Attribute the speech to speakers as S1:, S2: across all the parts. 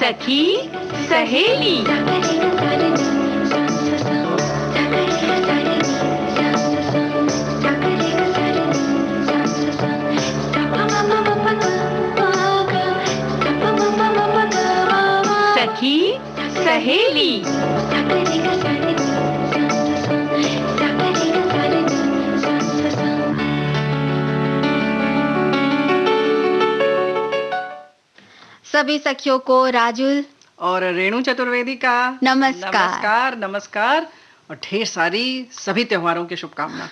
S1: सखी सहेली। सखी सहेली।
S2: सभी सखियों को राजुल
S3: और रेणु चतुर्वेदी का
S2: नमस्कार।
S3: नमस्कार और ढेर सारी सभी त्योहारों की शुभकामना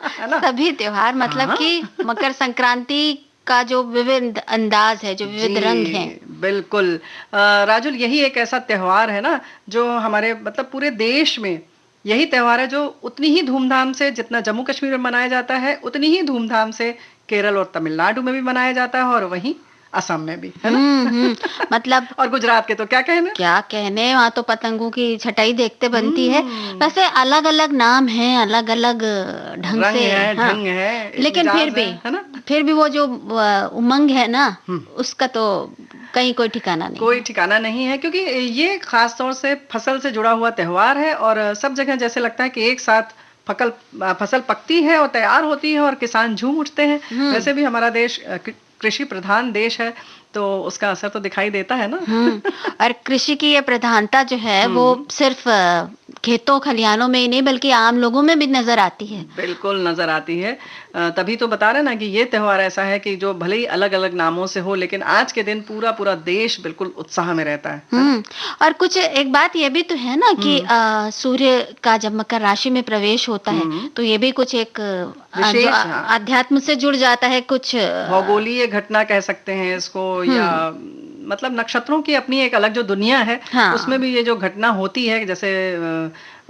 S3: है ना।
S2: सभी त्योहार मतलब
S3: हाँ।
S2: कि मकर संक्रांति का जो विविध अंदाज है, जो विविध रंग हैं।
S3: बिल्कुल राजुल, यही एक ऐसा त्योहार है ना जो हमारे मतलब पूरे देश में यही त्योहार है जो उतनी ही धूमधाम से, जितना जम्मू कश्मीर में मनाया जाता है उतनी ही धूमधाम से केरल और तमिलनाडु में भी मनाया जाता है और वहीं असम में भी, है ना।
S2: मतलब
S3: और गुजरात के तो क्या कहने,
S2: वहाँ तो पतंगों की छटाई देखते बनती है। वैसे अलग अलग नाम है, अलग अलग ढंग
S3: रंग
S2: से
S3: है,
S2: हाँ।
S3: ढंग है,
S2: लेकिन फिर भी
S3: है ना।
S2: फिर भी वो जो उमंग है ना, उसका तो कहीं कोई ठिकाना नहीं
S3: है, क्योंकि ये खास तौर से फसल से जुड़ा हुआ त्योहार है और सब जगह जैसे लगता है कि एक साथ फसल पकती है और तैयार होती है और किसान झूम उठते हैं। वैसे भी हमारा देश कृषि प्रधान देश है तो उसका असर तो दिखाई देता है ना।
S2: और कृषि की ये प्रधानता जो है वो सिर्फ खेतों खलिहानों में ही नहीं बल्कि आम लोगों में भी नजर आती है।
S3: बिल्कुल नजर आती है। तभी तो बता रहे ना कि ये त्योहार ऐसा है कि जो भले ही अलग अलग नामों से हो लेकिन आज के दिन पूरा पूरा देश बिल्कुल उत्साह में रहता है।
S2: और कुछ एक बात ये भी तो है ना कि सूर्य का जब मकर राशि में प्रवेश होता है तो ये भी कुछ एक अध्यात्म से जुड़ जाता है, कुछ
S3: भौगोलिक घटना कह सकते हैं इसको, या मतलब नक्षत्रों की अपनी एक अलग जो दुनिया है। हाँ। उसमें भी ये जो घटना होती है जैसे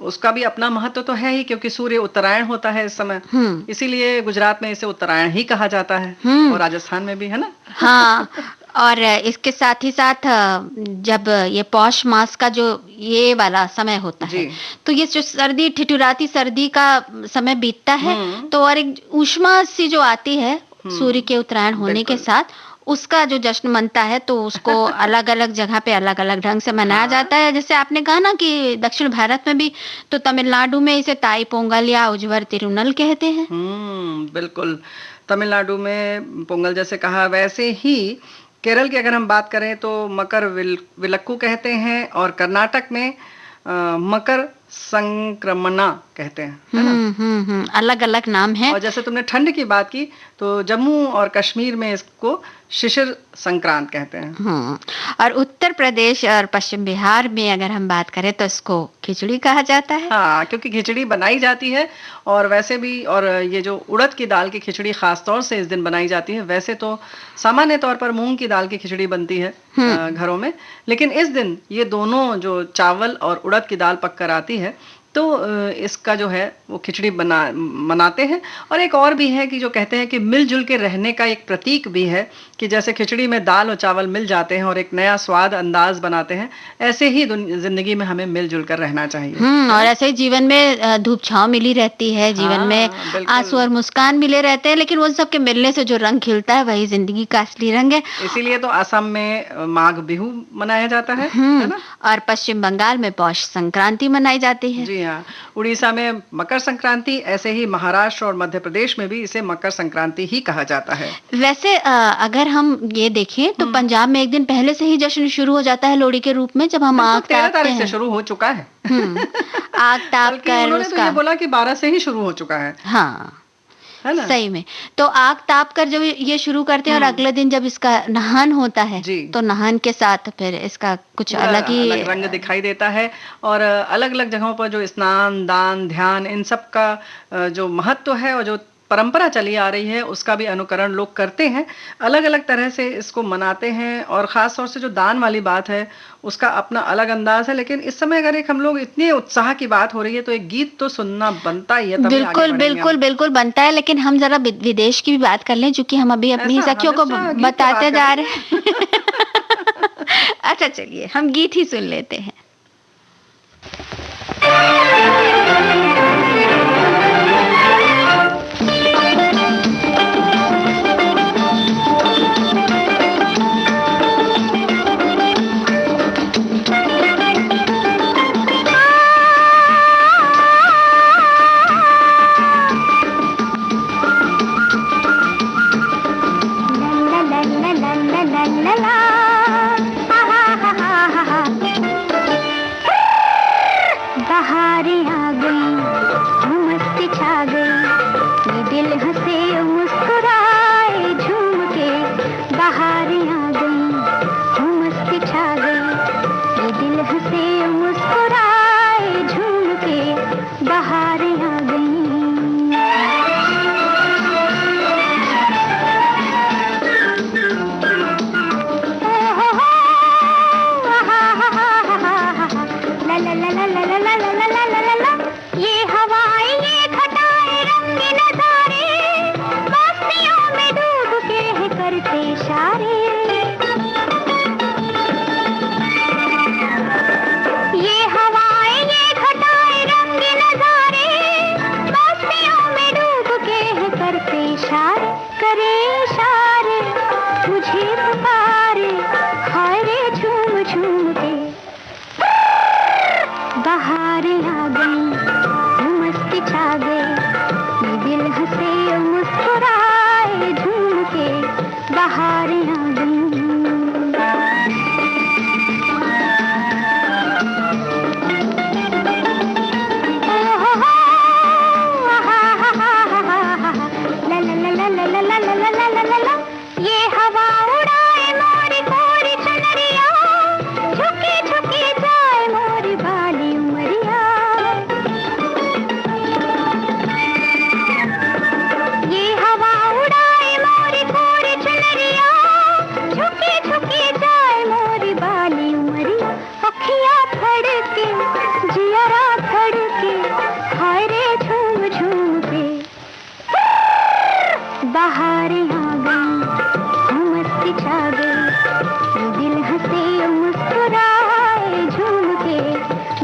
S3: उसका भी अपना महत्व तो है ही, क्योंकि सूर्य उत्तरायण होता है इस समय, इसीलिए गुजरात में इसे उत्तरायण ही कहा जाता है और राजस्थान में भी, है ना।
S2: हाँ। और इसके साथ ही साथ जब ये पौष मास का जो ये वाला समय होता है तो ये जो सर्दी, ठिठुराती सर्दी का समय बीतता है तो और एक ऊष्मा सी जो आती है सूर्य के उत्तरायण होने के साथ, उसका जो जश्न मनता है तो उसको अलग अलग जगह पे अलग अलग ढंग से मनाया जाता है। जैसे आपने कहा ना कि दक्षिण भारत में भी, तो तमिलनाडु में इसे ताई पोंगल या उज्वर तिरुनल कहते हैं।
S3: बिल्कुल, तमिलनाडु में पोंगल जैसे कहा, वैसे ही केरल की अगर हम बात करें तो मकर विलक्कू कहते हैं और कर्नाटक में मकर संक्रमणा कहते हैं, है ना।
S2: अलग अलग नाम है।
S3: और जैसे तुमने ठंड की बात की तो जम्मू और कश्मीर में इसको शिशिर संक्रांत कहते हैं।
S2: और उत्तर प्रदेश और पश्चिम बिहार में अगर हम बात करें तो इसको खिचड़ी कहा जाता है।
S3: हाँ, क्योंकि खिचड़ी बनाई जाती है और वैसे भी, और ये जो उड़द की दाल की खिचड़ी खास तौर से इस दिन बनाई जाती है। वैसे तो सामान्य तौर पर मूंग की दाल की खिचड़ी बनती है घरों में, लेकिन इस दिन ये दोनों जो चावल और उड़द की दाल पक कर आती है तो इसका जो है वो खिचड़ी मनाते हैं। और एक और भी है कि जो कहते हैं कि मिलजुल के रहने का एक प्रतीक भी है कि जैसे खिचड़ी में दाल और चावल मिल जाते हैं और एक नया स्वाद अंदाज बनाते हैं, ऐसे ही जिंदगी में हमें मिलजुल कर रहना चाहिए।
S2: और ऐसे ही जीवन में धूप छांव मिली रहती है, जीवन में आंसू और मुस्कान मिले रहते हैं, लेकिन वो सबके मिलने से जो रंग खिलता है वही जिंदगी का असली रंग है।
S3: इसीलिए तो असम में माघ बिहू मनाया जाता है ना?
S2: और पश्चिम बंगाल में पौष संक्रांति मनाई जाती है।
S3: जी हाँ, उड़ीसा में मकर संक्रांति, ऐसे ही महाराष्ट्र और मध्य प्रदेश में भी इसे मकर संक्रांति ही कहा जाता है।
S2: वैसे अगर हम ये देखें तो पंजाब में एक दिन पहले से ही जश्न शुरू हो जाता है लोहड़ी के रूप में, जब हम आग तापते हैं।
S3: 13 तारीख से शुरू हो चुका है।
S2: आग ताप कर
S3: उन्होंने तो ये बोला कि 12 से ही शुरू हो चुका है।
S2: हाँ,
S3: है ना?
S2: सही में। तो आग ताप कर जब ये शुरू करते हैं और अगले दिन जब इसका नहान होता है तो नहान के साथ फिर इसका कुछ अलग ही
S3: रंग दिखाई देता है। और अलग अलग जगहों पर जो स्नान, दान, ध्यान, इन सब का जो महत्व है और जो परंपरा चली आ रही है उसका भी अनुकरण लोग करते हैं, अलग अलग तरह से इसको मनाते हैं। और खास तौर से जो दान वाली बात है उसका अपना अलग अंदाज है। लेकिन इस समय अगर एक हम लोग इतने उत्साह की बात हो रही है तो एक गीत तो सुनना बनता ही है।
S2: बिल्कुल बनता है। लेकिन हम जरा विदेश की भी बात कर लें, क्योंकि हम अभी अपनी सखियों को बताते जा रहे हैं। अच्छा, चलिए हम गीत ही सुन लेते हैं।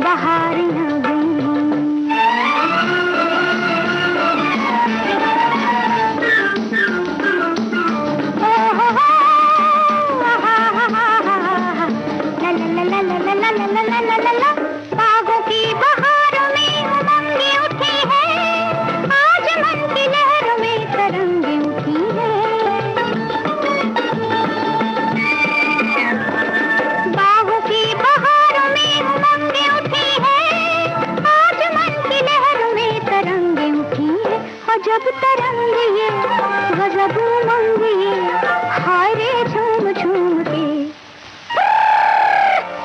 S4: बहारियां गई। बागों की बहारों में उमंगे उठी है, आज मन की लहरों में तरंगे उठी है। बागों की बहारों में उमंगे उठी है, आज मन की लहरों में तरंगे उठी है। और जब तरंगे ये गजब उमंग ये, हाय रे झूम झूम के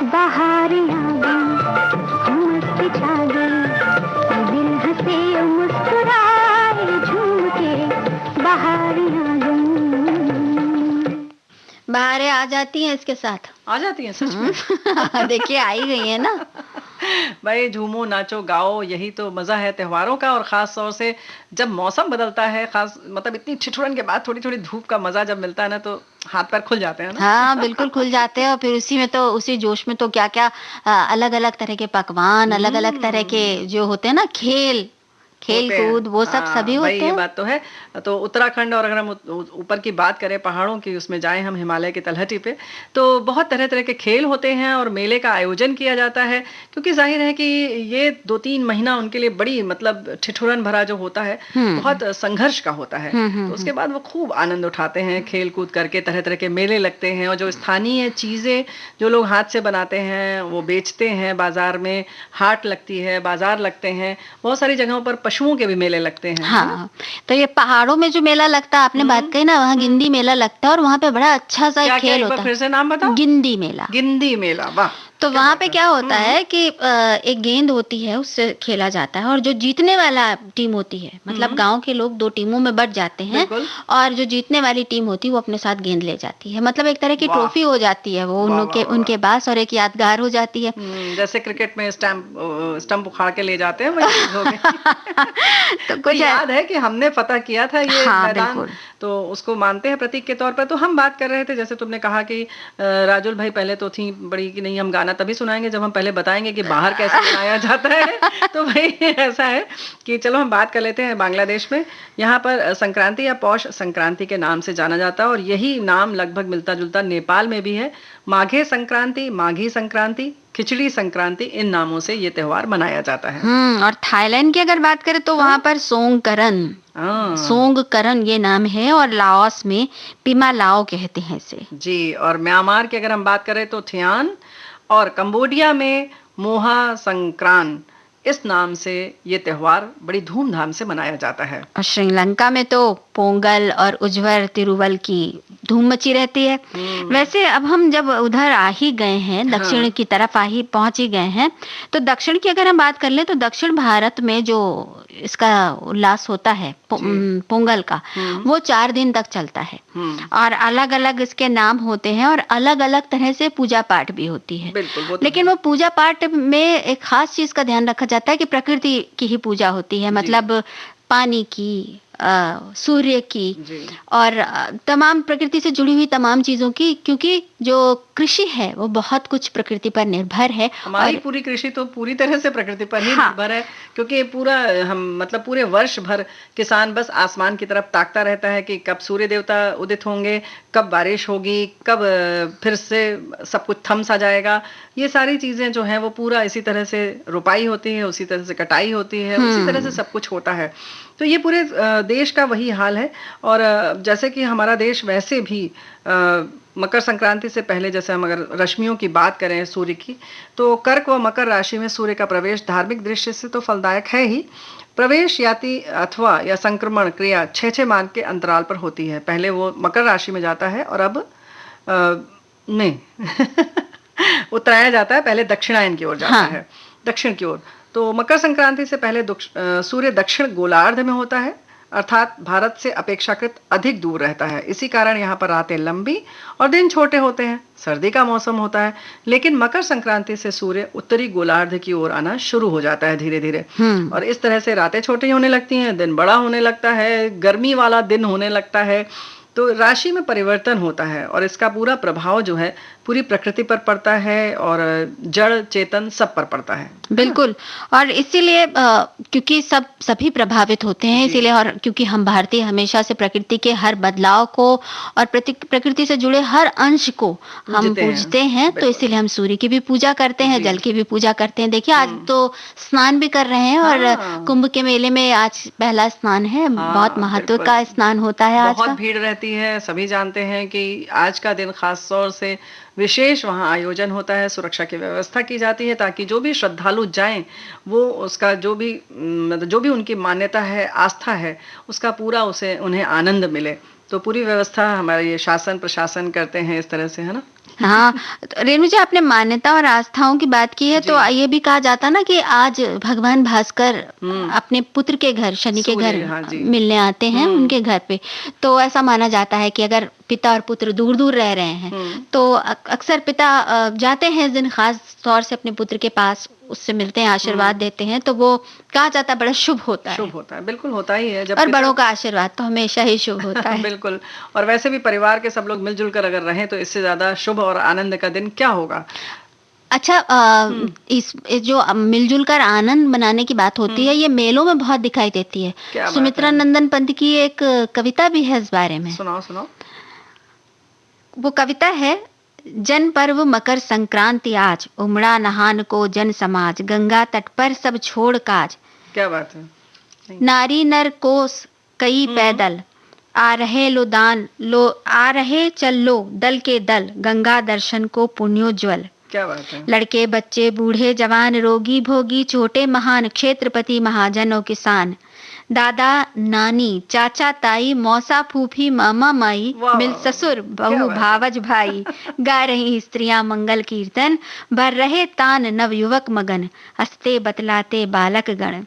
S4: बहारियां गई, मस्ती छा गई, दिल हंसे मुस्कुराए झूम के बहारियां गई।
S2: बहारें आ जाती हैं इसके साथ।
S3: आ जाती हैं सच में।
S2: देखिए आई गई है ना।
S3: भाई झूमो नाचो गाओ, यही तो मजा है त्योहारों का। और खास तौर से जब मौसम बदलता है, खास मतलब इतनी ठिठुरन के बाद थोड़ी थोड़ी धूप का मजा जब मिलता है ना, तो हाथ पैर खुल जाते हैं ना।
S2: हाँ बिल्कुल खुल जाते हैं। और फिर उसी में तो उसी जोश में तो क्या क्या अलग अलग तरह के पकवान, अलग अलग तरह के जो होते हैं ना, खेल कूद, वो सब सभी
S3: भाई
S2: होते
S3: ये
S2: हैं।
S3: बात तो है। तो उत्तराखंड, और अगर हम ऊपर की बात करें पहाड़ों की, उसमें जाएं हम हिमालय की तलहटी पे, तो बहुत तरह तरह के खेल होते हैं और मेले का आयोजन किया जाता है। क्योंकि जाहिर है कि ये 2-3 महीना उनके लिए बड़ी मतलब ठिठुरन भरा जो होता है, बहुत संघर्ष का होता है। तो उसके बाद वो खूब आनंद उठाते हैं खेल कूद करके, तरह तरह के मेले लगते हैं। और जो स्थानीय चीजें जो लोग हाथ से बनाते हैं वो बेचते हैं बाजार में, हाट लगती है, बाजार लगते हैं, बहुत सारी जगहों पर पशुओं के भी मेले लगते हैं।
S2: हाँ, तो ये पहाड़ों में जो मेला लगता है, आपने बात कही ना, वहाँ गिंडी मेला लगता है और वहाँ पे बड़ा अच्छा सा एक खेल होता है।
S3: फिर से नाम बताओ।
S2: गिंडी मेला।
S3: गिंडी मेला, वाह।
S2: तो वहां पे क्या होता है कि एक गेंद होती है, उससे खेला जाता है। और जो जीतने वाला टीम होती है, मतलब गांव के लोग 2 टीमों में बट जाते हैं, और जो जीतने वाली टीम होती है वो अपने साथ गेंद ले जाती है। मतलब एक तरह की ट्रॉफी हो जाती है वो उनके पास, और एक यादगार हो जाती है।
S3: जैसे क्रिकेट में स्टंप उखाड़ के ले जाते हैं, वही हो गया। तो कुछ याद है कि हमने फतह किया था ये मैदान, तो उसको मानते हैं प्रतीक के तौर पर। तो हम बात कर रहे थे, जैसे तुमने कहा कि राजुल भाई पहले तो थी बड़ी कि नहीं, हम गाना तभी सुनाएंगे जब हम पहले बताएंगे कि बाहर कैसे मनाया जाता है। तो भाई ऐसा है कि चलो हम बात कर लेते हैं बांग्लादेश में। यहाँ पर संक्रांति या पौष संक्रांति के नाम से जाना जाता है, और यही नाम लगभग मिलता जुलता नेपाल में भी है। माघे संक्रांति, माघी संक्रांति, खिचड़ी संक्रांति, इन नामों से ये त्योहार मनाया जाता है।
S2: और थाईलैंड की अगर बात करें तो वहाँ पर सोंगकरन ये नाम है, और लाओस में पिमा लाओ कहते हैं इसे।
S3: जी, और म्यांमार की अगर हम बात करें तो थियान, और कंबोडिया में मोहा संक्रांत, इस नाम से ये त्योहार बड़ी धूमधाम से मनाया जाता है।
S2: और श्रीलंका में तो पोंगल और उज्वर तिरुवल की धूम मची रहती है। वैसे अब हम जब उधर आ ही गए हैं, दक्षिण की तरफ पहुंच ही गए हैं, तो दक्षिण की अगर हम बात कर लें तो दक्षिण भारत में जो इसका उल्लास होता है पोंगल का, वो 4 दिन तक चलता है। और अलग अलग इसके नाम होते हैं, और अलग अलग तरह से पूजा पाठ भी होती है। लेकिन वो पूजा पाठ में एक खास चीज का ध्यान रखा जाता है कि प्रकृति की ही पूजा होती है, मतलब पानी की, सूर्य की, और तमाम प्रकृति से जुड़ी हुई तमाम चीजों की, क्योंकि जो कृषि है वो बहुत कुछ प्रकृति पर निर्भर है।
S3: हमारी पूरी कृषि तो पूरी तरह से प्रकृति पर ही निर्भर है, क्योंकि पूरा हम मतलब पूरे वर्ष भर किसान बस आसमान की तरफ ताकता रहता है कि कब सूर्य देवता उदित होंगे, कब बारिश होगी, कब फिर से सब कुछ थम सा जाएगा। ये सारी चीजें जो हैं वो पूरा इसी तरह से रुपाई होती है, उसी तरह से कटाई होती है, उसी तरह से सब कुछ होता है। तो ये पूरे देश का वही हाल है। और जैसे कि हमारा देश वैसे भी मकर संक्रांति से पहले, जैसे हम अगर रश्मियों की बात करें सूर्य की, तो कर्क व मकर राशि में सूर्य का प्रवेश धार्मिक दृष्टि से तो फलदायक है ही। प्रवेश याति अथवा या संक्रमण क्रिया 6 माह के अंतराल पर होती है। पहले वो मकर राशि में जाता है और अब नहीं उत्तरायण जाता है, पहले दक्षिणायन की ओर जाता है, दक्षिण की ओर। तो मकर संक्रांति से पहले सूर्य दक्षिण गोलार्ध में होता है, अर्थात भारत से अपेक्षाकृत अधिक दूर रहता है। इसी कारण यहाँ पर रातें लंबी और दिन छोटे होते हैं। सर्दी का मौसम होता है, लेकिन मकर संक्रांति से सूर्य उत्तरी गोलार्ध की ओर आना शुरू हो जाता है धीरे धीरे, और इस तरह से रातें छोटी होने लगती हैं, दिन बड़ा होने लगता है, गर्मी वाला दिन होने लगता है। तो राशि में परिवर्तन होता है, और इसका पूरा प्रभाव जो है पूरी प्रकृति पर पड़ता है और जड़ चेतन सब पर पड़ता है।
S2: बिल्कुल। और इसीलिए क्योंकि सभी प्रभावित होते हैं, इसीलिए, और क्योंकि हम भारतीय हमेशा से प्रकृति के हर बदलाव को और प्रकृति से जुड़े हर अंश को हम पूजते हैं, तो इसीलिए हम सूर्य की भी पूजा करते हैं, जल की भी पूजा करते हैं। देखिए आज तो स्नान भी कर रहे हैं और कुंभ के मेले में आज पहला स्नान है। बहुत महत्व का स्नान होता है आज का।
S3: बहुत भीड़ रहती है, सभी जानते हैं कि आज का दिन खास तौर से विशेष वहाँ आयोजन होता है, सुरक्षा की व्यवस्था की जाती है ताकि जो भी श्रद्धालु जाएं वो उसका जो भी उनकी मान्यता है, आस्था है, उसका पूरा उन्हें आनंद मिले। तो पूरी व्यवस्था हमारे ये शासन प्रशासन करते हैं इस तरह से, है ना।
S2: हाँ, तो रेणु जी आपने मान्यता और आस्थाओं की बात की है, तो ये भी कहा जाता ना कि आज भगवान भास्कर अपने पुत्र के घर, शनि के घर मिलने आते हैं, उनके घर पे। तो ऐसा माना जाता है कि अगर पिता और पुत्र दूर दूर रह रहे हैं तो अक्सर पिता जाते हैं इस दिन खास तौर से अपने पुत्र के पास, उससे मिलते हैं, आशीर्वाद देते हैं। तो वो कहा जाता है बड़ा शुभ होता है।
S3: शुभ होता है, बिल्कुल होता ही है।
S2: और बड़ों का आशीर्वाद तो हमेशा ही शुभ होता है।
S3: बिल्कुल। और वैसे भी परिवार के सब लोग मिलजुल कर अगर रहें तो इससे ज्यादा शुभ और आनंद का दिन क्या होगा।
S2: अच्छा, इस जो मिलजुल कर आनंद मनाने की बात होती है, ये मेलों में बहुत दिखाई देती है। सुमित्रा नंदन पंत की एक कविता भी है इस बारे में।
S3: सुनाओ सुनाओ।
S2: वो कविता है, जन पर्व मकर संक्रांति आज, उमड़ा नहान को जन समाज, गंगा तट पर सब छोड़ काज।
S3: क्या बात है।
S2: नारी नर कोस कई पैदल, आ रहे लो दान लो, आ रहे चल लो दल के दल, गंगा दर्शन को पुण्योज्वल।
S3: क्या बात है।
S2: लड़के बच्चे बूढ़े जवान, रोगी भोगी छोटे महान, क्षेत्रपति महाजन और किसान, दादा नानी चाचा ताई, मौसा फूफी मामा माई, मिल ससुर बहू भावज भाई, गा रही स्त्रियां मंगल कीर्तन, भर रहे तान नव युवक मगन, हंसते बतलाते बालक गण।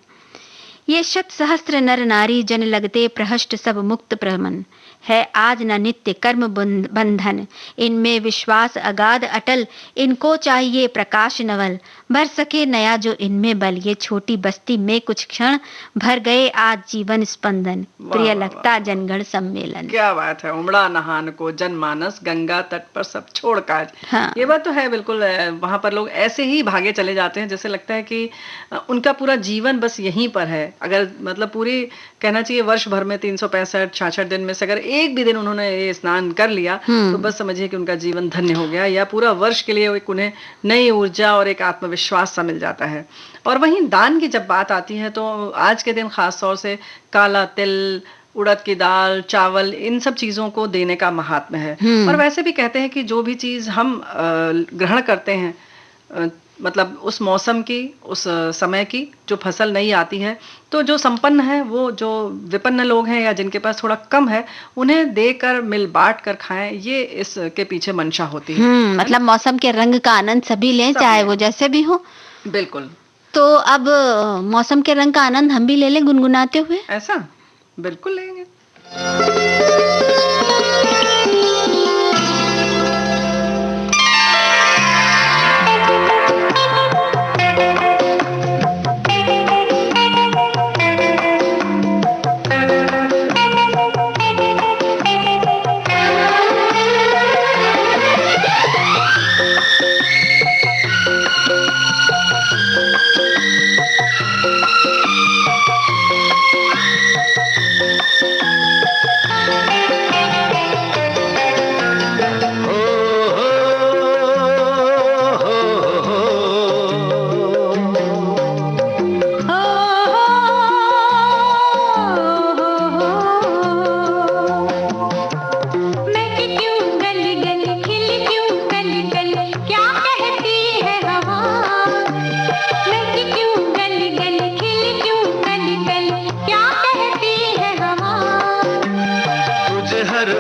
S2: ये शत सहस्त्र नर नारी जन लगते प्रहष्ट सब मुक्त प्रमन, है आज न नित्य कर्म बंधन, इनमें विश्वास अगाध अटल, इनको चाहिए प्रकाश नवल, भर सके नया जो इनमें बल, ये छोटी बस्ती में कुछ क्षण भर गए आज जीवन स्पंदन, प्रिय लगता जनगण सम्मेलन।
S3: क्या बात है। उमड़ा नहान को जनमानस, गंगा तट पर सब छोड़ काज।
S2: हाँ।
S3: ये बात तो है बिल्कुल। वहां पर लोग ऐसे ही भागे चले जाते हैं, जैसे लगता है कि उनका पूरा जीवन बस यहीं पर है। अगर मतलब पूरी कहना चाहिए वर्ष भर में 365-66 दिन में से अगर एक भी दिन उन्होंने ये स्नान कर लिया तो बस समझिए कि उनका जीवन धन्य हो गया, या पूरा वर्ष के लिए एक उन्हें नई ऊर्जा और एक आत्मविश्वास सा मिल जाता है। और वहीं दान की जब बात आती है तो आज के दिन खास तौर से काला तिल, उड़द की दाल, चावल, इन सब चीजों को देने का महात्म्य है। और वैसे भी कहते हैं कि जो भी चीज हम ग्रहण करते हैं, मतलब उस मौसम की, उस समय की जो फसल नहीं आती है, तो जो संपन्न है वो जो विपन्न लोग हैं या जिनके पास थोड़ा कम है, उन्हें देकर मिल बांट कर खाएं, ये इसके पीछे मंशा होती है।
S2: मतलब मौसम के रंग का आनंद सभी लें, चाहे वो जैसे भी हो।
S3: बिल्कुल।
S2: तो अब मौसम के रंग का आनंद हम भी ले लें गुनगुनाते हुए।
S3: ऐसा बिल्कुल लेंगे।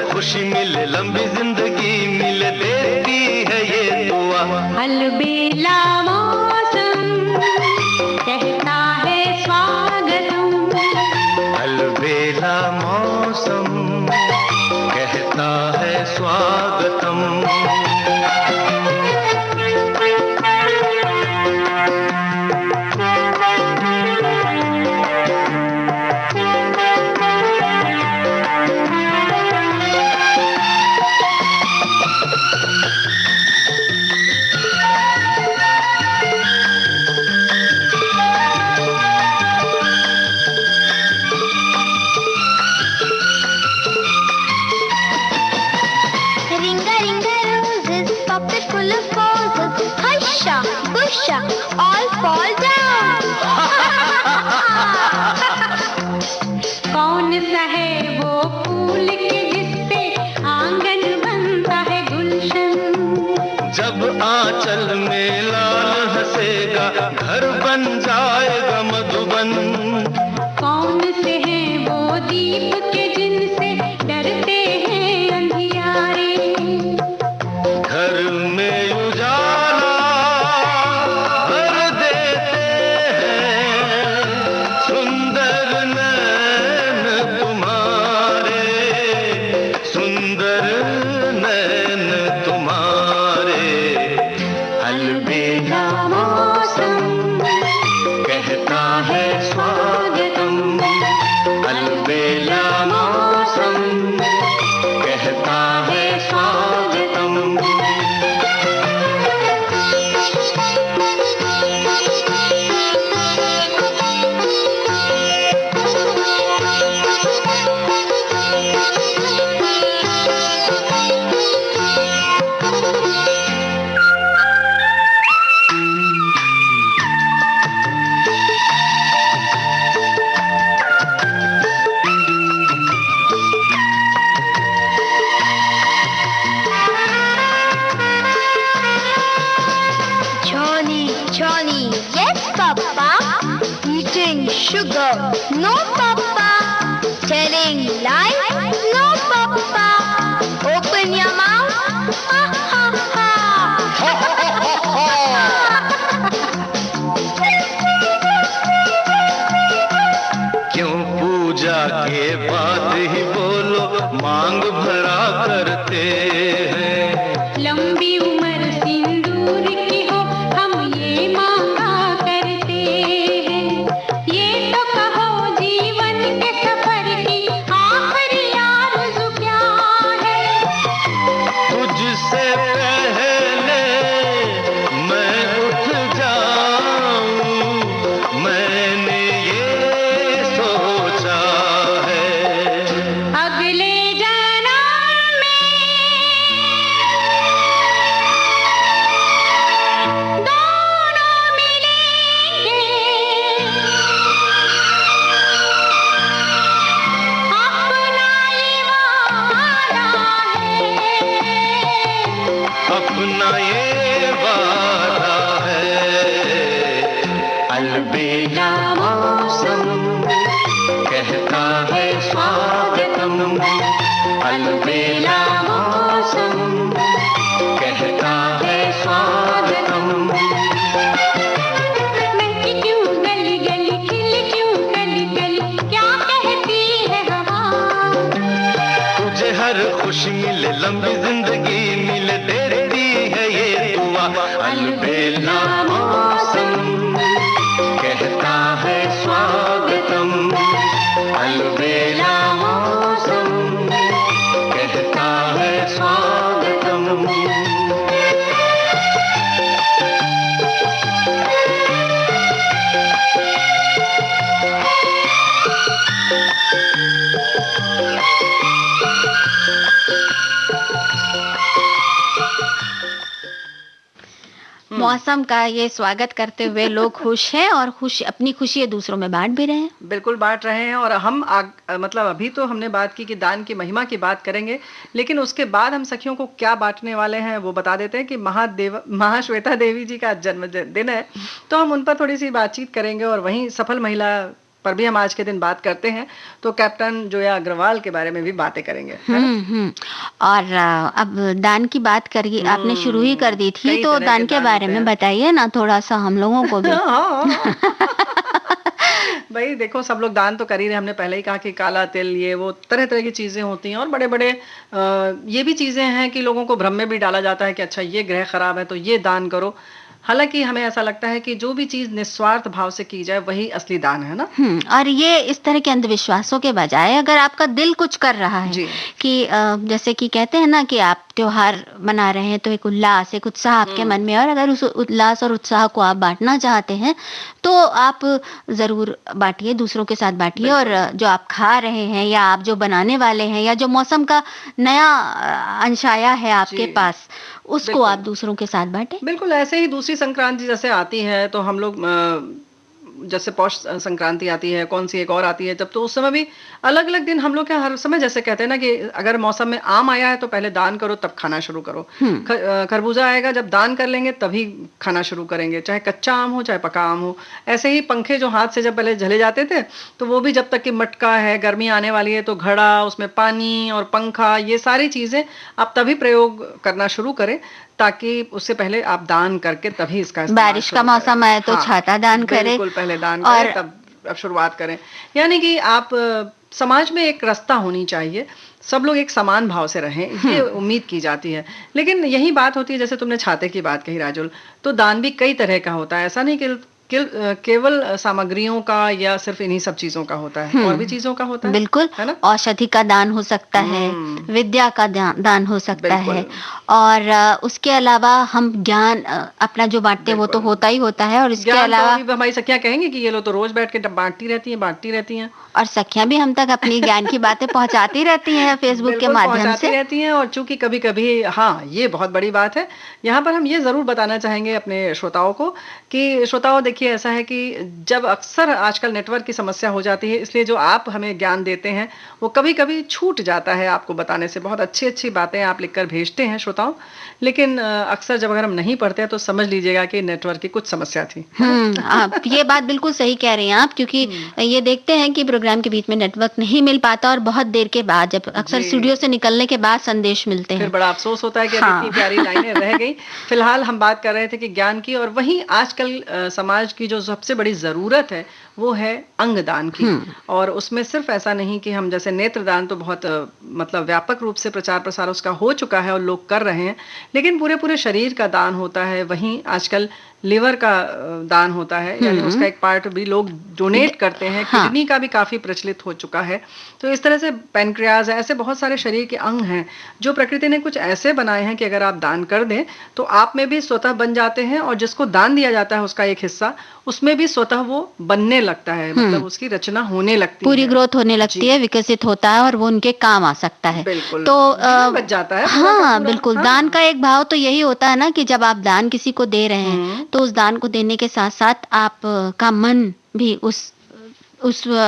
S5: खुशी मिले, लंबी जिंदगी मिले, देती है ये दुआ।
S4: अलबेला मौसम कहता है स्वागतम,
S5: अलबेला मौसम कहता है स्वागतम।
S4: shucks, all fall down. कौन सा है वो फूल के जिससे आंगन बनता है गुलशन?
S5: जब आंचल में लाल हंसेगा घर बन जाएगा मधुबन।
S4: कौन से हैं वो दीप के जिनसे डरते हैं अंधियारे?
S5: घर में उजाला भर देते हैं सुंदर नैन तुम्हारे, सुंदर नैन तुम्हारे। अलबेला मौसम कहता है स्वागतम, अलबेला मौसम कहता है स्वागतम।
S4: Johnny, Johnny, yes, Papa. Eating sugar, no, Papa. Telling lies, no, Papa. Open your mouth, ha ha ha.
S5: क्यों पूजा के बाद ही बोलो मांग भरा करते हैं।
S4: लंबी उम्र सिंदूर की हो हम ये मांगा करते हैं। ये तो कहो जीवन के सफर की आखिरी आरज़ू क्या है?
S5: तुझसे पहले मैं उठ जाऊं, मैंने ये सोचा है।
S4: अगले जन्म में दोनों मिलेंगे, अपना ये वादा है।
S5: अपना ये वादा है। अलबेला मौसम कहता है स्वागतम, अलबेला मौसम कहता है स्वागतम।
S4: महकी क्यों गली गली, खिल क्यों गली गली, क्या कहती है हवा?
S5: तुझे हर खुशी मिले, लंबी जिंदगी मिले, तेरी दी है ये दुआ। अलबेला मौसम कहता है स्वागतम, अलबेला मौसम कहता है स्वागतम।
S2: मौसम का ये स्वागत करते हुए लोग खुश हैं और अपनी खुशी दूसरों में बांट भी रहे हैं।
S3: बिल्कुल बांट रहे हैं। और हम मतलब अभी तो हमने बात की कि दान की महिमा की बात करेंगे, लेकिन उसके बाद हम सखियों को क्या बांटने वाले हैं वो बता देते हैं कि महाश्वेता देवी जी का जन्मदिन है, तो हम उन पर थोड़ी सी बातचीत करेंगे। और वहीं सफल महिला पर भी हम आज के दिन बात करते हैं, तो कैप्टन जोया अग्रवाल के बारे में भी बातें करेंगे, है ना?
S2: और अब दान की बात करिए, आपने शुरू ही कर दी थी, तो दान के बारे में बताइए ना थोड़ा सा हम लोगों को भी।
S3: भाई देखो, सब लोग दान तो कर ही रहे। हमने पहले ही कहा कि काला तिल, ये वो तरह तरह की चीजें होती हैं, और बड़े बड़े ये भी चीजें हैं कि लोगों को भ्रम में भी डाला जाता है कि अच्छा ये ग्रह खराब है तो ये दान करो। हालांकि हमें ऐसा लगता है कि जो भी चीज निस्वार्थ भाव से की जाए वही असली दान है ना।
S2: और ये इस तरह के अंधविश्वासों के बजाय अगर आपका दिल कुछ कर रहा है कि जैसे कि कहते हैं ना कि आप त्योहार मना रहे हैं तो एक उल्लास, एक उत्साह आपके मन में, और अगर उस उल्लास और उत्साह को आप बांटना चाहते हैं तो आप जरूर बांटिए, दूसरों के साथ बांटिए। और जो आप खा रहे हैं या आप जो बनाने वाले हैं या जो मौसम का नया अंश आया है आपके पास, उसको आप दूसरों के साथ बांटें।
S3: बिल्कुल ऐसे ही दूसरी संक्रांति जैसे आती है तो हम लोग जैसे पौष संक्रांति आती है, कौन सी एक और आती है, जब तो उस समय भी अलग अलग दिन हम लोग क्या हर समय जैसे कहते हैं ना कि अगर मौसम में आम आया है तो पहले दान करो तब खाना शुरू करो, खरबूजा आएगा जब दान कर लेंगे तभी खाना शुरू करेंगे, चाहे कच्चा आम हो चाहे पका आम हो। ऐसे ही पंखे जो हाथ से जब पहले झले जाते थे तो वो भी जब तक कि मटका है, गर्मी आने वाली है तो घड़ा, उसमें पानी और पंखा, ये सारी चीजें आप तभी प्रयोग करना शुरू करें ताकि उससे पहले आप दान करके तभी इसका इस्तेमाल
S2: बारिश का
S3: शुरू करें।
S2: मौसम है तो
S3: हाँ,
S2: छाता दान करें,
S3: बिल्कुल पहले दान करें
S2: और
S3: तब अब शुरुआत करें। यानी कि आप समाज में एक रास्ता होनी चाहिए, सब लोग एक समान भाव से रहें, ये उम्मीद की जाती है। लेकिन यही बात होती है, जैसे तुमने छाते की बात कही राजुल, तो दान भी कई तरह का होता है, ऐसा नहीं कि केवल सामग्रियों का या सिर्फ इन्हीं सब चीजों का होता है, और भी चीजों का होता है।
S2: बिल्कुल,
S3: है ना?
S2: औषधि का दान हो सकता है, विद्या का दान हो सकता है, और उसके अलावा हम ज्ञान अपना जो बांटते हैं वो तो होता ही होता है, और इसके अलावा
S3: तो हमारी सखियां कहेंगे कि ये लोग तो रोज बैठ के बांटती रहती हैं।
S2: और सखियां भी हम तक अपनी ज्ञान की बातें पहुंचाती रहती हैं फेसबुक के माध्यम से
S3: रहती हैं। और चूंकि कभी कभी, हाँ ये बहुत बड़ी बात है, यहाँ पर हम ये जरूर बताना चाहेंगे अपने श्रोताओं को कि श्रोताओं देखिए ऐसा है कि जब अक्सर आजकल नेटवर्क की समस्या हो जाती है, इसलिए जो आप हमें ज्ञान देते हैं वो कभी कभी छूट जाता है आपको बताने से। बहुत अच्छी अच्छी बातें आप लिखकर भेजते हैं श्रोताओं, लेकिन अक्सर जब अगर हम नहीं पढ़ते हैं तो समझ लीजिएगा कि नेटवर्क की कुछ समस्या थी।
S2: आप ये बात बिल्कुल सही कह रही हैं आप, क्योंकि ये देखते हैं कि प्रोग्राम के बीच में नेटवर्क नहीं मिल पाता और बहुत देर के बाद, जब अक्सर स्टूडियो से निकलने के बाद संदेश मिलते हैं,
S3: फिर बड़ा अफसोस होता है कि इतनी प्यारी लाइनें रह गई। फिलहाल हम बात कर रहे थे कि ज्ञान की, और वहीं आजकल समाज की जो सबसे बड़ी जरूरत है वो है अंगदान की। और उसमें सिर्फ ऐसा नहीं कि हम जैसे नेत्रदान तो बहुत मतलब व्यापक रूप से प्रचार प्रसार उसका हो चुका है और लोग कर रहे हैं, लेकिन पूरे पूरे शरीर का दान होता है। वहीं आजकल लिवर का दान होता है, यानी उसका एक पार्ट भी लोग डोनेट करते हैं। किडनी का भी काफी प्रचलित हो चुका है। तो इस तरह से पैनक्रियाज, ऐसे बहुत सारे शरीर के अंग हैं जो प्रकृति ने कुछ ऐसे बनाए हैं कि अगर आप दान कर दें तो आप में भी स्वतः बन जाते हैं, और जिसको दान दिया जाता है उसका एक हिस्सा, उसमें भी स्वतः वो बनने लगता है, मतलब उसकी रचना होने लगती है,
S2: पूरी ग्रोथ होने लगती है, विकसित होता है और वो उनके काम आ सकता है।
S3: बिल्कुल,
S2: तो
S3: बच जाता है।
S2: हाँ बिल्कुल, दान का एक भाव तो यही होता है ना कि जब आप दान किसी को दे रहे हैं तो उस दान को देने के साथ साथ आप का मन भी उस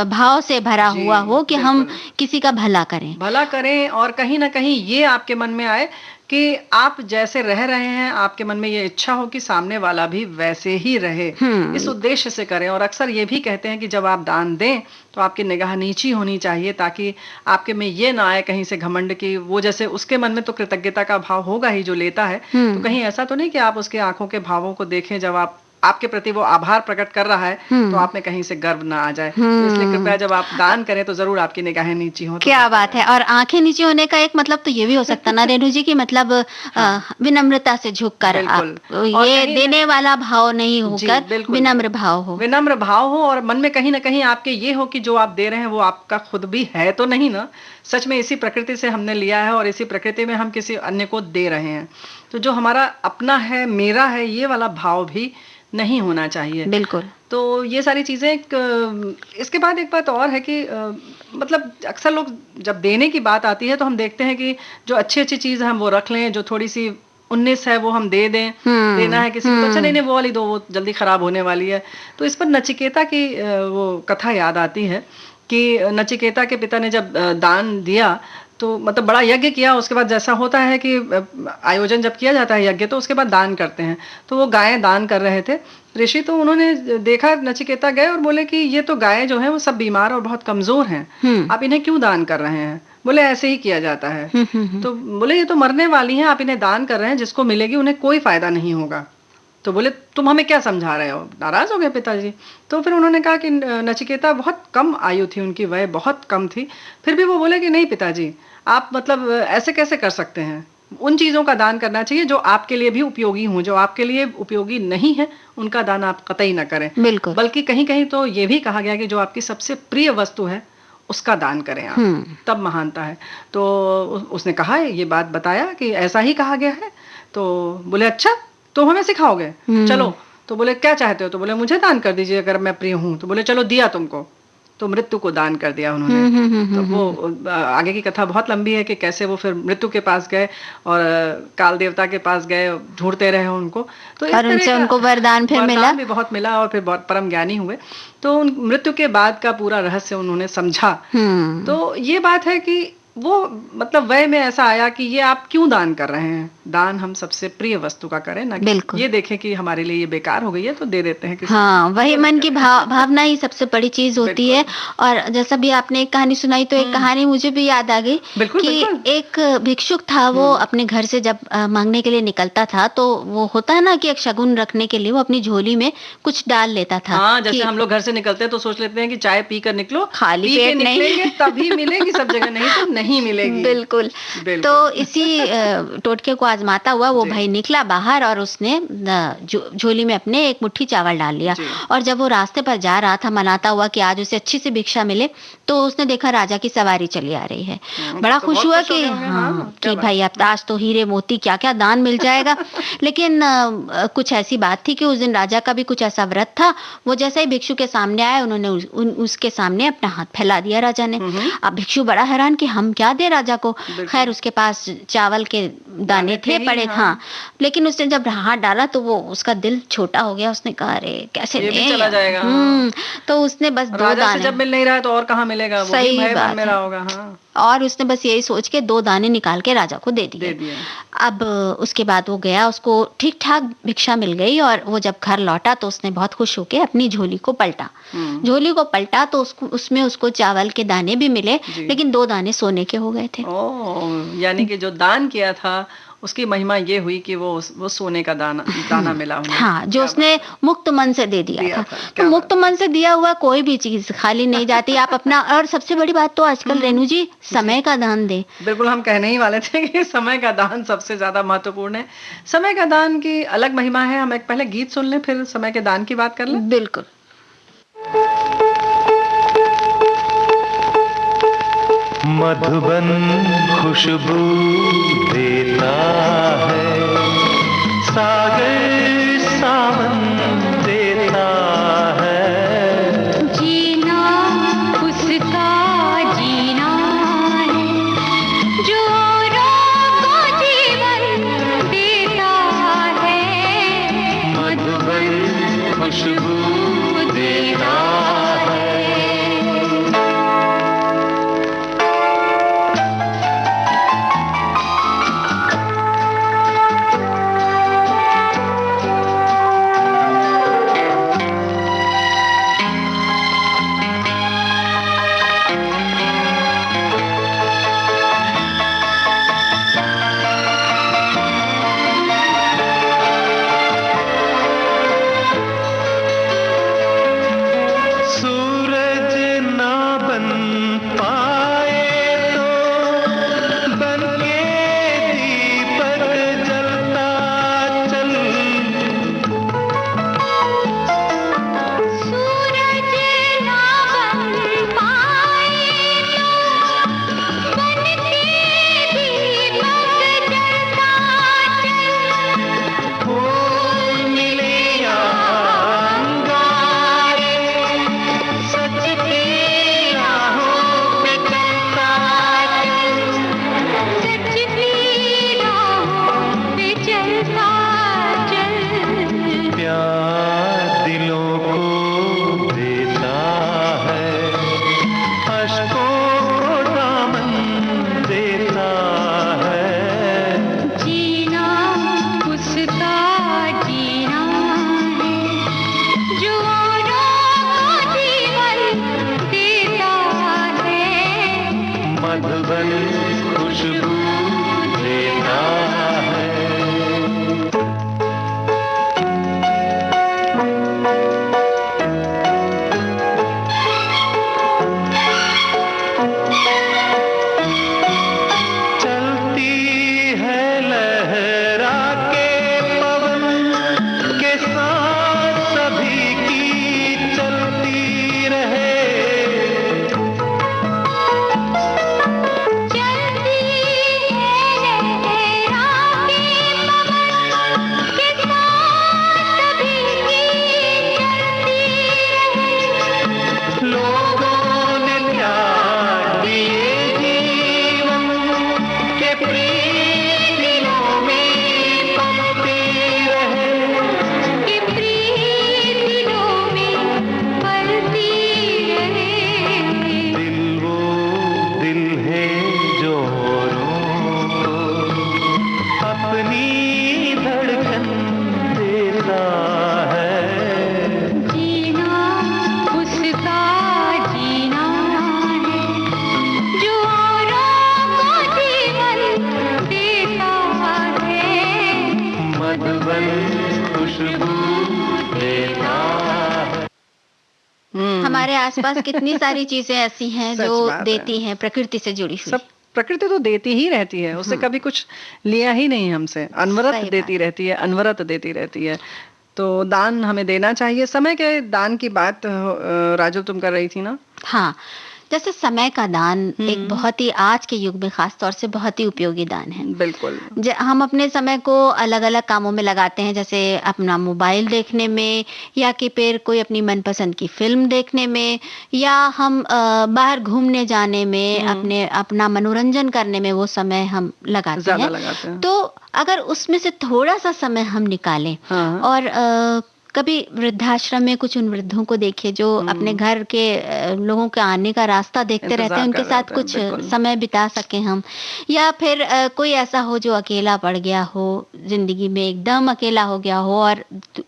S2: भाव से भरा हुआ हो कि हम किसी का भला करें,
S3: और कहीं ना कहीं ये आपके मन में आए कि आप जैसे रह रहे हैं, आपके मन में ये इच्छा हो कि सामने वाला भी वैसे ही रहे, इस उद्देश्य से करें। और अक्सर ये भी कहते हैं कि जब आप दान दें तो आपकी निगाह नीची होनी चाहिए, ताकि आपके में ये ना आए कहीं से घमंड की, वो जैसे उसके मन में तो कृतज्ञता का भाव होगा ही जो लेता है, तो कहीं ऐसा तो नहीं कि आप उसके आंखों के भावों को देखें, जब आपके प्रति वो आभार प्रकट कर रहा है तो आप में कहीं से गर्व ना आ जाए। तो इसलिए कृपया जब आप दान करें तो जरूर आपकी निगाहें नीची हो।
S2: क्या बात है। और आंखें नीची होने का एक मतलब तो ये भी हो सकता ना रेणु जी की, मतलब विनम्रता से झुककर आप ये देने वाला भाव नहीं होकर विनम्र भाव हो,
S3: और मन में कहीं ना कहीं आपके ये हो कि जो आप दे रहे हैं वो आपका खुद भी है तो नहीं ना, सच में इसी प्रकृति से हमने लिया है और इसी प्रकृति में हम किसी अन्य को दे रहे हैं। तो जो हमारा अपना है, मेरा है, ये वाला भाव भी नहीं होना चाहिए।
S2: बिल्कुल।
S3: तो ये सारी चीजें इसके बाद एक बात और है कि मतलब अक्सर लोग जब देने की बात आती है तो हम देखते हैं कि जो अच्छी अच्छी चीज है हम वो रख लें, जो थोड़ी सी 19 है वो हम दे दें। देना है किसी को, अच्छा नहीं वो वाली दो, वो जल्दी खराब होने वाली है। तो इस पर नचिकेता की वो कथा याद आती है कि नचिकेता के पिता ने जब दान दिया तो मतलब बड़ा यज्ञ किया, उसके बाद जैसा होता है कि आयोजन जब किया जाता है यज्ञ तो उसके बाद दान करते हैं, तो वो गायें दान कर रहे थे ऋषि। तो उन्होंने देखा, नचिकेता गए और बोले कि ये तो गायें जो हैं वो सब बीमार और बहुत कमजोर हैं, आप इन्हें क्यों दान कर रहे हैं? बोले ऐसे ही किया जाता है। तो बोले ये तो मरने वाली हैं, आप इन्हें दान कर रहे हैं, जिसको मिलेगी उन्हें कोई फायदा नहीं होगा। तो बोले तुम हमें क्या समझा रहे हो? नाराज हो गए पिताजी। तो फिर उन्होंने कहा कि नचिकेता बहुत कम आयु थी, उनकी वय बहुत कम थी, फिर भी वो बोले कि नहीं पिताजी, आप मतलब ऐसे कैसे कर सकते हैं? उन चीजों का दान करना चाहिए जो आपके लिए भी उपयोगी हों, जो आपके लिए उपयोगी नहीं है उनका दान आप कतई ना करें।
S2: बिल्कुल।
S3: बल्कि कहीं कहीं तो ये भी कहा गया कि जो आपकी सबसे प्रिय वस्तु है उसका दान करें आप, तब महानता है। तो उसने कहा, ये बात बताया कि ऐसा ही कहा गया है। तो बोले अच्छा तुम हमें सिखाओगे, चलो। तो बोले क्या चाहते हो? तो बोले मुझे दान कर दीजिए अगर मैं प्रिय हूं। तो बोले चलो दिया तुमको। तो मृत्यु को दान कर दिया उन्होंने। तो वो आगे की कथा बहुत लंबी है कि कैसे वो फिर मृत्यु के पास गए और काल देवता के पास गए, ढूंढते रहे उनको, तो इस
S2: और
S3: तरह
S2: उनसे
S3: का
S2: उनको वरदान फिर मिला।
S3: वरदान भी बहुत मिला और फिर बहुत परम ज्ञानी हुए। तो उन मृत्यु के बाद का पूरा रहस्य उन्होंने समझा। तो ये बात है कि वो मतलब वह में ऐसा आया कि ये आप क्यों दान कर रहे हैं, दान हम सबसे प्रिय वस्तु का करें, ना कि ये देखें कि हमारे लिए ये बेकार हो गई है तो दे देते हैं किसी।
S2: हाँ, वही मन की भावना ही सबसे बड़ी चीज होती है। और जैसा भी आपने एक कहानी सुनाई, तो एक कहानी मुझे भी याद आ गई कि एक भिक्षुक था, वो अपने घर से जब मांगने के लिए निकलता था, तो वो होता है ना कि एक शगुन रखने के लिए वो अपनी झोली में कुछ डाल लेता था।
S3: हाँ, जैसे हम लोग घर से निकलते हैं तो सोच लेते हैं कि चाय पी कर निकलो,
S2: खाली पेट
S3: निकलेंगे तभी मिलेगी सब जगह, नहीं तो नहीं मिलेगी।
S2: बिल्कुल। तो इसी टोटके को आजमाता हुआ वो भाई निकला बाहर और उसने झोली में अपने एक मुट्ठी चावल डाल लिया। और जब वो रास्ते पर जा रहा था मनाता हुआ कि आज उसे अच्छी सी भिक्षा मिले, तो उसने देखा राजा की सवारी चली आ रही है। बड़ा खुश हुआ कि कि भाई अब आज तो हीरे मोती क्या क्या दान मिल जाएगा। लेकिन कुछ ऐसी बात थी कि उस दिन राजा का भी कुछ ऐसा व्रत था। वो जैसे ही भिक्षु के सामने आए, उन्होंने उसके सामने अपना हाथ फैला दिया राजा ने। अब भिक्षु बड़ा हैरान कि हम क्या दे राजा को। खैर उसके पास चावल के दाने थे पड़े। हाँ, लेकिन उसने जब हाथ डाला तो वो उसका दिल छोटा हो गया। उसने कहा अरे कैसे
S3: ये भी चला जाएगा।
S2: तो उसने बस 2 दाने,
S3: जब मिल नहीं रहा है तो और कहाँ मिलेगा, वो भी भय मन में रहा होगा।
S2: और उसने बस यही सोच के 2 दाने निकाल के राजा को दे दिए। अब उसके बाद वो गया, उसको ठीक ठाक भिक्षा मिल गई और वो जब घर लौटा तो उसने बहुत खुश होकर अपनी झोली को पलटा। झोली को पलटा तो उसमें उसको चावल के दाने भी मिले, लेकिन 2 दाने सोने के हो गए थे।
S3: यानी कि जो दान किया था उसकी महिमा ये हुई कि वो सोने का दाना मिला उन्हें।
S2: हाँ, जो उसने मुक्त मन से दे दिया था। तो मुक्त मन से दिया हुआ कोई भी चीज खाली नहीं जाती। आप अपना, और सबसे बड़ी बात तो आजकल रेणु जी, समय का दान दे।
S3: बिल्कुल, हम कहने ही वाले थे कि समय का दान सबसे ज्यादा महत्वपूर्ण है। समय का दान की अलग महिमा है। हम एक पहले गीत सुन लें, फिर समय के दान की बात कर लें।
S2: बिल्कुल।
S5: मधुबन खुशबू देता है, सागर सावन देता है।
S4: जीना उसका जीना है जो को जीवन देता है।
S5: मधुबन खुशबू देता है।
S2: हमारे आसपास कितनी सारी चीजें ऐसी हैं
S3: सच
S2: जो
S3: बात है।
S2: देती हैं, प्रकृति से जुड़ी हुई।
S3: सब प्रकृति तो देती ही रहती है, उससे कभी कुछ लिया ही नहीं हमसे, अनवरत
S2: सही
S3: देती रहती है, अनवरत देती रहती है। तो दान हमें देना चाहिए। समय के दान की बात राजू तुम कर रही थी ना?
S2: हाँ, जैसे समय का दान एक बहुत ही आज के युग में खास तौर से बहुत ही उपयोगी दान है।
S3: बिल्कुल।
S2: हम अपने समय को अलग-अलग कामों में लगाते हैं, जैसे अपना मोबाइल देखने में, या कि फिर कोई अपनी मनपसंद की फ़िल्म देखने में, या हम बाहर घूमने जाने में, अपना मनोरंजन करने में वो समय हम लगाते
S3: ज़्यादा
S2: हैं।
S3: लगाते हैं।
S2: तो अगर उसमें से थोड़ा-सा समय हम निकालें
S3: हाँ।
S2: और कभी वृद्धाश्रम में कुछ उन वृद्धों को देखिए जो अपने घर के लोगों के आने का रास्ता देखते रहते हैं,
S3: इंतजार
S2: उनके
S3: कर रहे
S2: साथ
S3: होते हैं,
S2: कुछ
S3: बिल्कुल।
S2: समय बिता सकें हम। या फिर कोई ऐसा हो जो अकेला पड़ गया हो, जिंदगी में एकदम अकेला हो गया हो और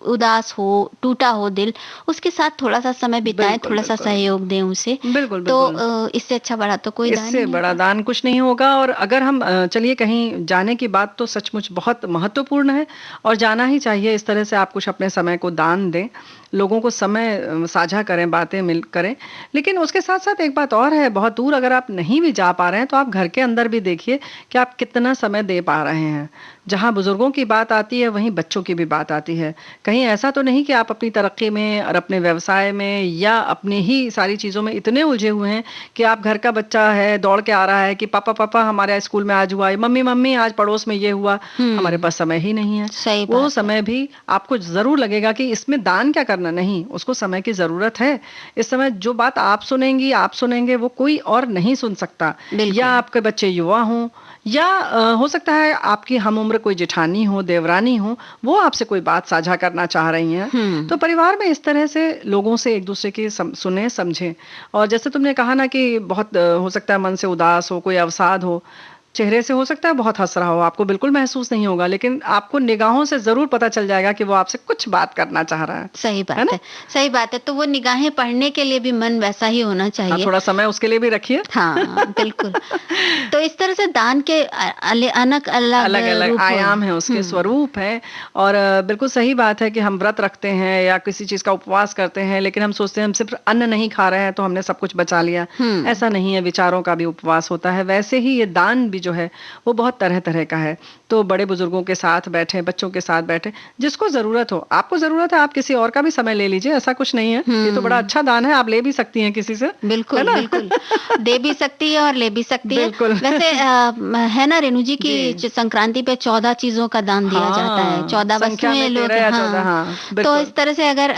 S2: उदास हो, टूटा हो दिल, उसके साथ थोड़ा सा समय बिताएं,
S3: बिल्कुल,
S2: थोड़ा सा
S3: बिल्कुल।
S2: सहयोग दें उसे।
S3: बिल्कुल,
S2: तो
S3: बिल्कुल।
S2: इससे अच्छा बड़ा तो कोई दान
S3: इससे
S2: ही नहीं
S3: बड़ा
S2: है।
S3: दान कुछ नहीं होगा। और अगर हम चलिए कहीं जाने की बात तो सचमुच बहुत महत्वपूर्ण है और जाना ही चाहिए। इस तरह से आप कुछ अपने समय को दान दें, लोगों को समय साझा करें, बातें मिल करें। लेकिन उसके साथ-साथ एक बात और है, बहुत दूर अगर आप नहीं भी जा पा रहे हैं तो आप घर के अंदर भी देखिए कि आप कितना समय दे पा रहे हैं। जहाँ बुजुर्गों की बात आती है वहीं बच्चों की भी बात आती है। कहीं ऐसा तो नहीं कि आप अपनी तरक्की में और अपने व्यवसाय में या अपनी ही सारी चीज़ों में इतने उलझे हुए हैं कि आप घर का बच्चा है दौड़ के आ रहा है कि पापा पापा हमारे स्कूल में आज हुआ है, मम्मी मम्मी आज पड़ोस में ये हुआ। हमारे पास समय ही नहीं है।
S2: सही
S3: वो
S2: बात है।
S3: समय भी आपको ज़रूर लगेगा कि इसमें दान क्या करना, नहीं, उसको समय की ज़रूरत है। इस समय जो बात आप सुनेंगी, आप सुनेंगे वो कोई और नहीं सुन सकता।
S2: बिल्कुल।
S3: या आपके बच्चे युवा हों या हो सकता है आपकी हम उम्र कोई जेठानी हो, देवरानी हो, वो आपसे कोई बात साझा करना चाह रही हैं। तो परिवार में इस तरह से लोगों से एक दूसरे की सुने समझें। और जैसे तुमने कहा ना कि बहुत हो सकता है मन से उदास हो, कोई अवसाद हो, चेहरे से हो सकता है बहुत हंस रहा हो, आपको बिल्कुल महसूस नहीं होगा, लेकिन आपको निगाहों से जरूर पता चल जाएगा कि वो आपसे कुछ बात करना चाह रहा है।
S2: सही बात
S3: ना?
S2: है, सही बात है। तो वो निगाहें पढ़ने के लिए भी मन वैसा ही होना
S3: हाँ,
S2: चाहिए।
S3: थोड़ा समय उसके लिए भी रखिए।
S2: हाँ, बिल्कुल। तो इस तरह से दान के अलग अलग
S3: अलग-अलग
S2: रूप
S3: आयाम हैं, उसके स्वरूप हैं। और बिल्कुल सही बात है कि हम व्रत रखते हैं या किसी चीज़ का उपवास करते हैं, लेकिन हम सोचते हैं हम सिर्फ अन्न नहीं खा रहे हैं तो हमने सब कुछ बचा लिया। ऐसा नहीं है, विचारों का भी उपवास होता है। वैसे ही ये दान भी जो है वो बहुत तरह-तरह का है। तो बड़े बुजुर्गों के साथ बैठे, बच्चों के साथ बैठे, जिसको ज़रूरत हो। आपको ज़रूरत है आप किसी और का भी समय ले लीजिए, ऐसा कुछ नहीं है। ये तो बड़ा अच्छा दान है, आप ले भी सकती हैं किसी से।
S2: बिल्कुल, बिल्कुल। दे भी सकती है और ले भी सकती है।
S3: बिल्कुल।
S2: वैसे है ना रेणु जी की
S3: जी।
S2: संक्रांति पे 14 चीज़ों का दान दिया जाता है। 14
S3: संख्या
S2: वस्तुएँ
S3: में
S2: लोग
S3: 13 या 14 हाँ,
S2: तो
S3: बिल्कुल।
S2: इस तरह से अगर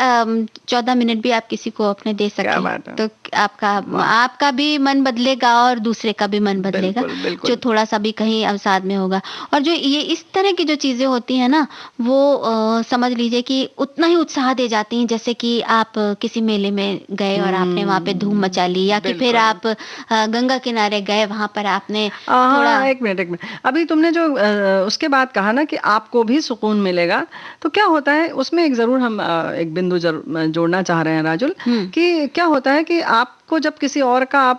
S2: 14 मिनट भी आप किसी को अपने दे
S3: क्या
S2: सकें,
S3: बात है।
S2: तो आपका भी मन बदलेगा और दूसरे का भी मन बदलेगा,
S3: बिल्कुल, बिल्कुल।
S2: जो थोड़ा-सा भी कहीं अवसाद में होगा। और जो ये इस तरह की जो चीज़ें होती हैं ना, वो समझ लीजिए कि उतना ही उत्साह दे जाती हैं, जैसे कि आप किसी मेले में गए और आपने वहाँ पे धूम मचा ली, या कि फिर आप गंगा किनारे गए, वहाँ पर आपने थोड़ा
S3: एक मिनट। अभी तुमने जो उसके बाद कहा ना कि आपको भी सुकून मिलेगा, तो क्या होता है उसमें एक ज़रूर हम एक बिंदु जोड़ना चाह रहे हैं राजुल, कि क्या होता है कि आपको जब किसी और का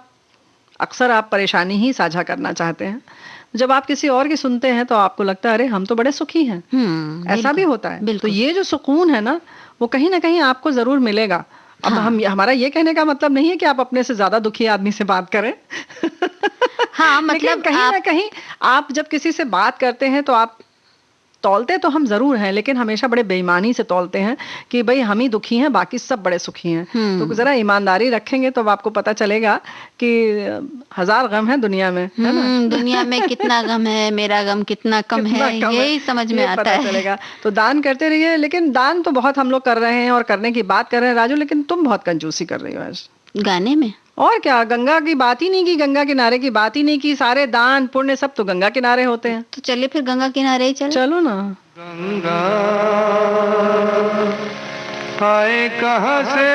S3: अक्सर आप परेशानी ही साझा करना चाहते हैं। जब आप किसी और की सुनते हैं तो आपको लगता है अरे हम तो बड़े सुखी हैं। ऐसा भी होता है। तो ये जो सुकून है ना, वो कहीं ना कहीं आपको जरूर मिलेगा। अब हमारा ये कहने का मतलब नहीं है कि आप अपने से ज्यादा दुखी आदमी से बात करें।
S2: हाँ,
S3: लेकिन
S2: मतलब
S3: कहीं ना कहीं आप जब किसी से बात करते हैं तो आप तौलते तो हम जरूर हैं, लेकिन हमेशा बड़े बेईमानी से तौलते हैं कि भाई हम ही दुखी हैं, बाकी सब बड़े सुखी हैं। तो जरा ईमानदारी रखेंगे तो आपको पता चलेगा कि 1000 गम है दुनिया में, है ना?
S2: दुनिया में कितना गम है, मेरा गम कितना कम है, यही समझ में आता है।
S3: चलेगा। तो दान करते रहिए, लेकिन दान तो बहुत हम लोग कर रहे हैं और करने की बात कर रहे हैं राजू, लेकिन तुम बहुत कंजूसी कर रही हो आज
S2: गाने में।
S3: और क्या, गंगा की बात ही नहीं की, गंगा किनारे की बात ही नहीं की। सारे दान पुण्य सब तो गंगा किनारे होते हैं।
S2: तो चलिए फिर गंगा किनारे ही
S3: चलो ना।
S5: गंगा आए कहाँ से,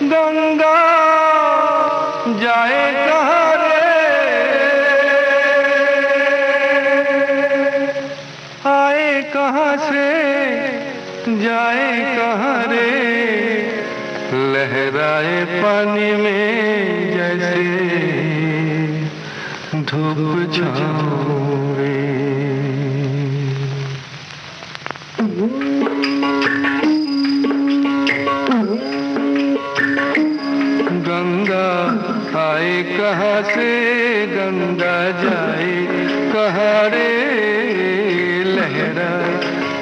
S5: गंगा जाए कहाँ रे, आए कहाँ से जाए कहाँ रे, लहराए पानी में जैसे धूप छाँव रे। कहाँ से गंगा जाए, कहाँ रे लहराए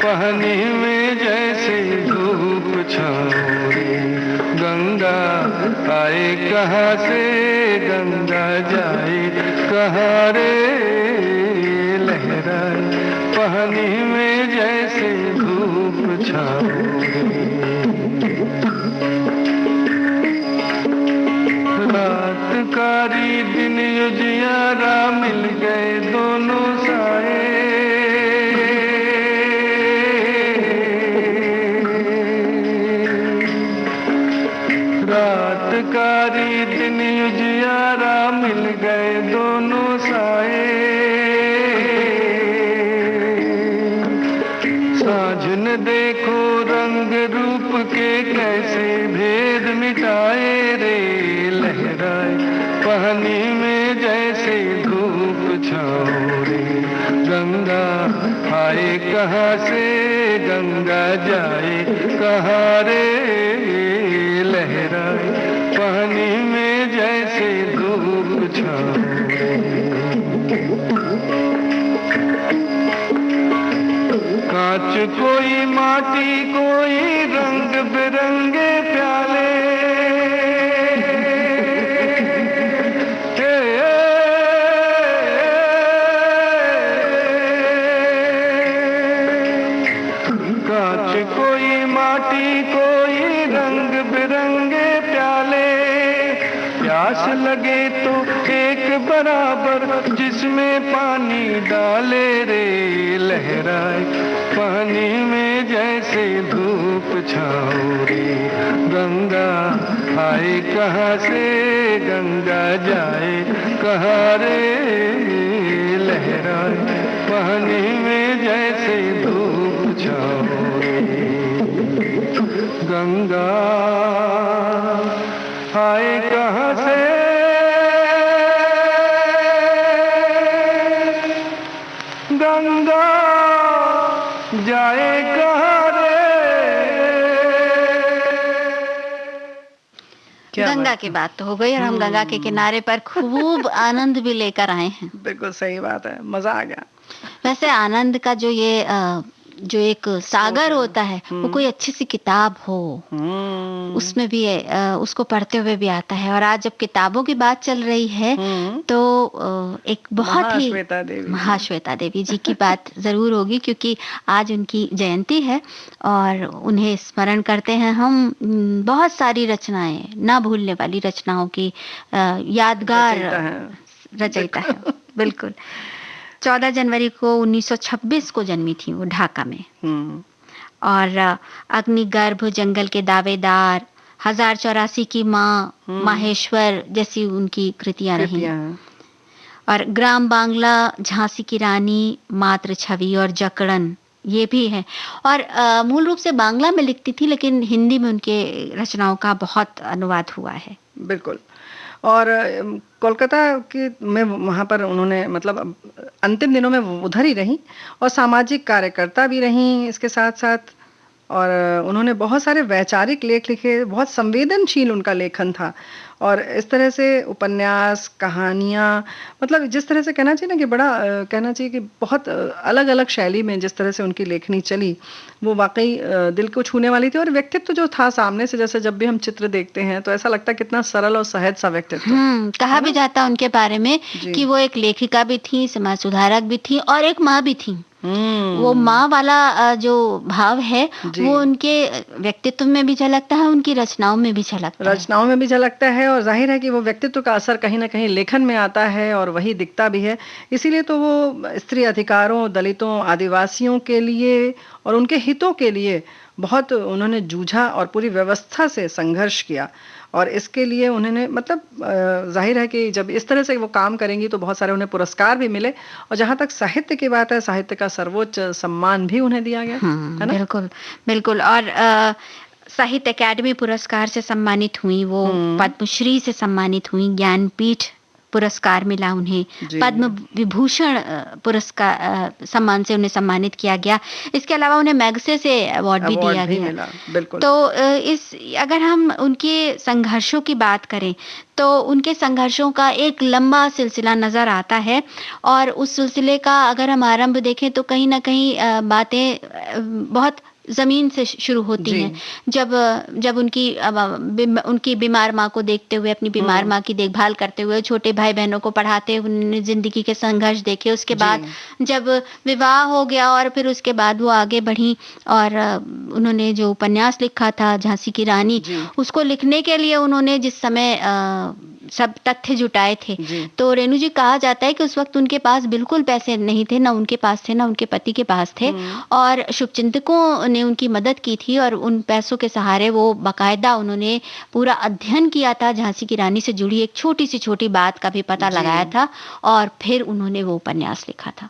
S5: पानी में जैसे धूप छाँव। गंगा आए कहाँ से गंगा जाए, कहाँ रे लहराए पानी में जैसे धूप छाँव। रात कारी दिन उजियारा मिल गए दोनों साए। रात कारी दिन उजियारा मिल गए दोनों साए। साँझ ने देखो रंग रूप के कैसे भेद मिटाए रे लहराए पानी में जैसे धूप छाँव रे। गंगा आए कहाँ से गंगा जाए, कहाँ रे लहराए पानी में जैसे धूप छाँव रे। कांच कोई माटी कोई रंग बिरंगे प्याले। कांच कोई माटी कोई रंग बिरंगे प्याले। प्यास लगे तो एक बराबर जिसमें पानी डाले रे लहराए पानी में जैसे धूप छाँव रे। गंगा आए कहाँ से गंगा जाए, कहाँ रे लहराए पानी में जैसे धूप छाँव रे। गंगा आए कहाँ से गंगा जाए कहाँ रे।
S2: गंगा की बात तो हो गई और हम गंगा के किनारे पर खूब आनंद भी लेकर आए हैं।
S3: बिल्कुल सही बात है, मजा आ गया।
S2: वैसे आनंद का जो ये जो एक सागर होता है वो कोई अच्छी सी किताब हो उसमें भी उसको पढ़ते हुए भी आता है। और आज जब किताबों की बात चल रही है तो एक बहुत ही महाश्वेता देवी जी की बात जरूर होगी, क्योंकि आज उनकी जयंती है और उन्हें स्मरण करते हैं हम। बहुत सारी रचनाएं, ना भूलने वाली रचनाओं की यादगार रचयिता है। बिल्कुल 14 जनवरी को 1926 को जन्मी थी वो ढाका में। और अग्निगर्भ, जंगल के दावेदार, 1084 की माँ, माहेश्वर जैसी उनकी कृतियां रही। और ग्राम बांग्ला, झांसी की रानी, मातृ छवि और जकड़न ये भी है। और मूल रूप से बांग्ला में लिखती थी, लेकिन हिंदी में उनके रचनाओं का बहुत अनुवाद हुआ है।
S3: बिल्कुल। और कोलकाता के में वहाँ पर उन्होंने मतलब अंतिम दिनों में उधर ही रही और सामाजिक कार्यकर्ता भी रहीं इसके साथ साथ। और उन्होंने बहुत सारे वैचारिक लेख लिखे, बहुत संवेदनशील उनका लेखन था। और इस तरह से उपन्यास, कहानियाँ, मतलब जिस तरह से कहना चाहिए ना कि बड़ा कहना चाहिए कि बहुत अलग अलग शैली में जिस तरह से उनकी लेखनी चली वो वाकई दिल को छूने वाली थी। और व्यक्तित्व जो था सामने से, जैसे जब भी हम चित्र देखते हैं तो ऐसा लगता है कितना सरल और सहज सा व्यक्तित्व।
S2: कहा भी जाता उनके बारे में कि वो एक लेखिका भी थी, समाज सुधारक भी थी और एक माँ भी थी। वो माँ वाला जो भाव है वो उनके व्यक्तित्व में भी झलकता है, उनकी रचनाओं में भी झलकता है।
S3: रचनाओं में भी झलकता है और जाहिर है कि वो व्यक्तित्व का असर कहीं ना कहीं लेखन में आता है और वही दिखता भी है। इसीलिए तो वो स्त्री अधिकारों, दलितों, आदिवासियों के लिए और उनके हितों के लिए बहुत उन्होंने जूझा और पूरी व्यवस्था से संघर्ष किया। और इसके लिए उन्होंने मतलब जाहिर है कि जब इस तरह से वो काम करेंगी तो बहुत सारे उन्हें पुरस्कार भी मिले। और जहाँ तक साहित्य की बात है, साहित्य का सर्वोच्च सम्मान भी उन्हें दिया गया, है ना?
S2: बिल्कुल बिल्कुल। और साहित्य अकादमी पुरस्कार से सम्मानित हुई वो, पद्मश्री से सम्मानित हुई, ज्ञानपीठ पुरस्कार मिला उन्हें,
S3: जी।
S2: पद्म विभूषण पुरस्कार सम्मान से उन्हें सम्मानित किया गया। इसके अलावा उन्हें मैग्सेसे अवार्ड भी
S3: अवार्ड
S2: दिया
S3: भी
S2: गया।
S3: मिला, बिल्कुल।
S2: तो इस अगर हम उनके संघर्षों की बात करें तो उनके संघर्षों का एक लंबा सिलसिला नज़र आता है और उस सिलसिले का अगर हम आरंभ देखें तो कहीं न कहीं बातें बहुत ज़मीन से शुरू होती
S3: जी।
S2: हैं। जब उनकी बीमार माँ को देखते हुए, अपनी बीमार माँ की देखभाल करते हुए, छोटे भाई-बहनों को पढ़ाते हुए उन्होंने ज़िंदगी के संघर्ष देखे। उसके बाद जब विवाह हो गया और फिर उसके बाद वो आगे बढ़ीं और उन्होंने जो उपन्यास लिखा था झांसी की रानी,
S3: जी।
S2: उसको लिखने के लिए उन्होंने जिस समय सब तथ्य जुटाए थे,
S3: जी।
S2: तो रेणु जी कहा जाता है कि उस वक़्त उनके पास बिल्कुल पैसे नहीं थे, ना उनके पास थे, ना उनके पति के पास थे और शुभचिंतकों ने उनकी मदद की थी और उन पैसों के सहारे वो बाकायदा उन्होंने पूरा अध्ययन किया था, झांसी की रानी से जुड़ी एक छोटी बात का भी पता
S3: जी।
S2: लगाया था और फिर उन्होंने वो उपन्यास लिखा था।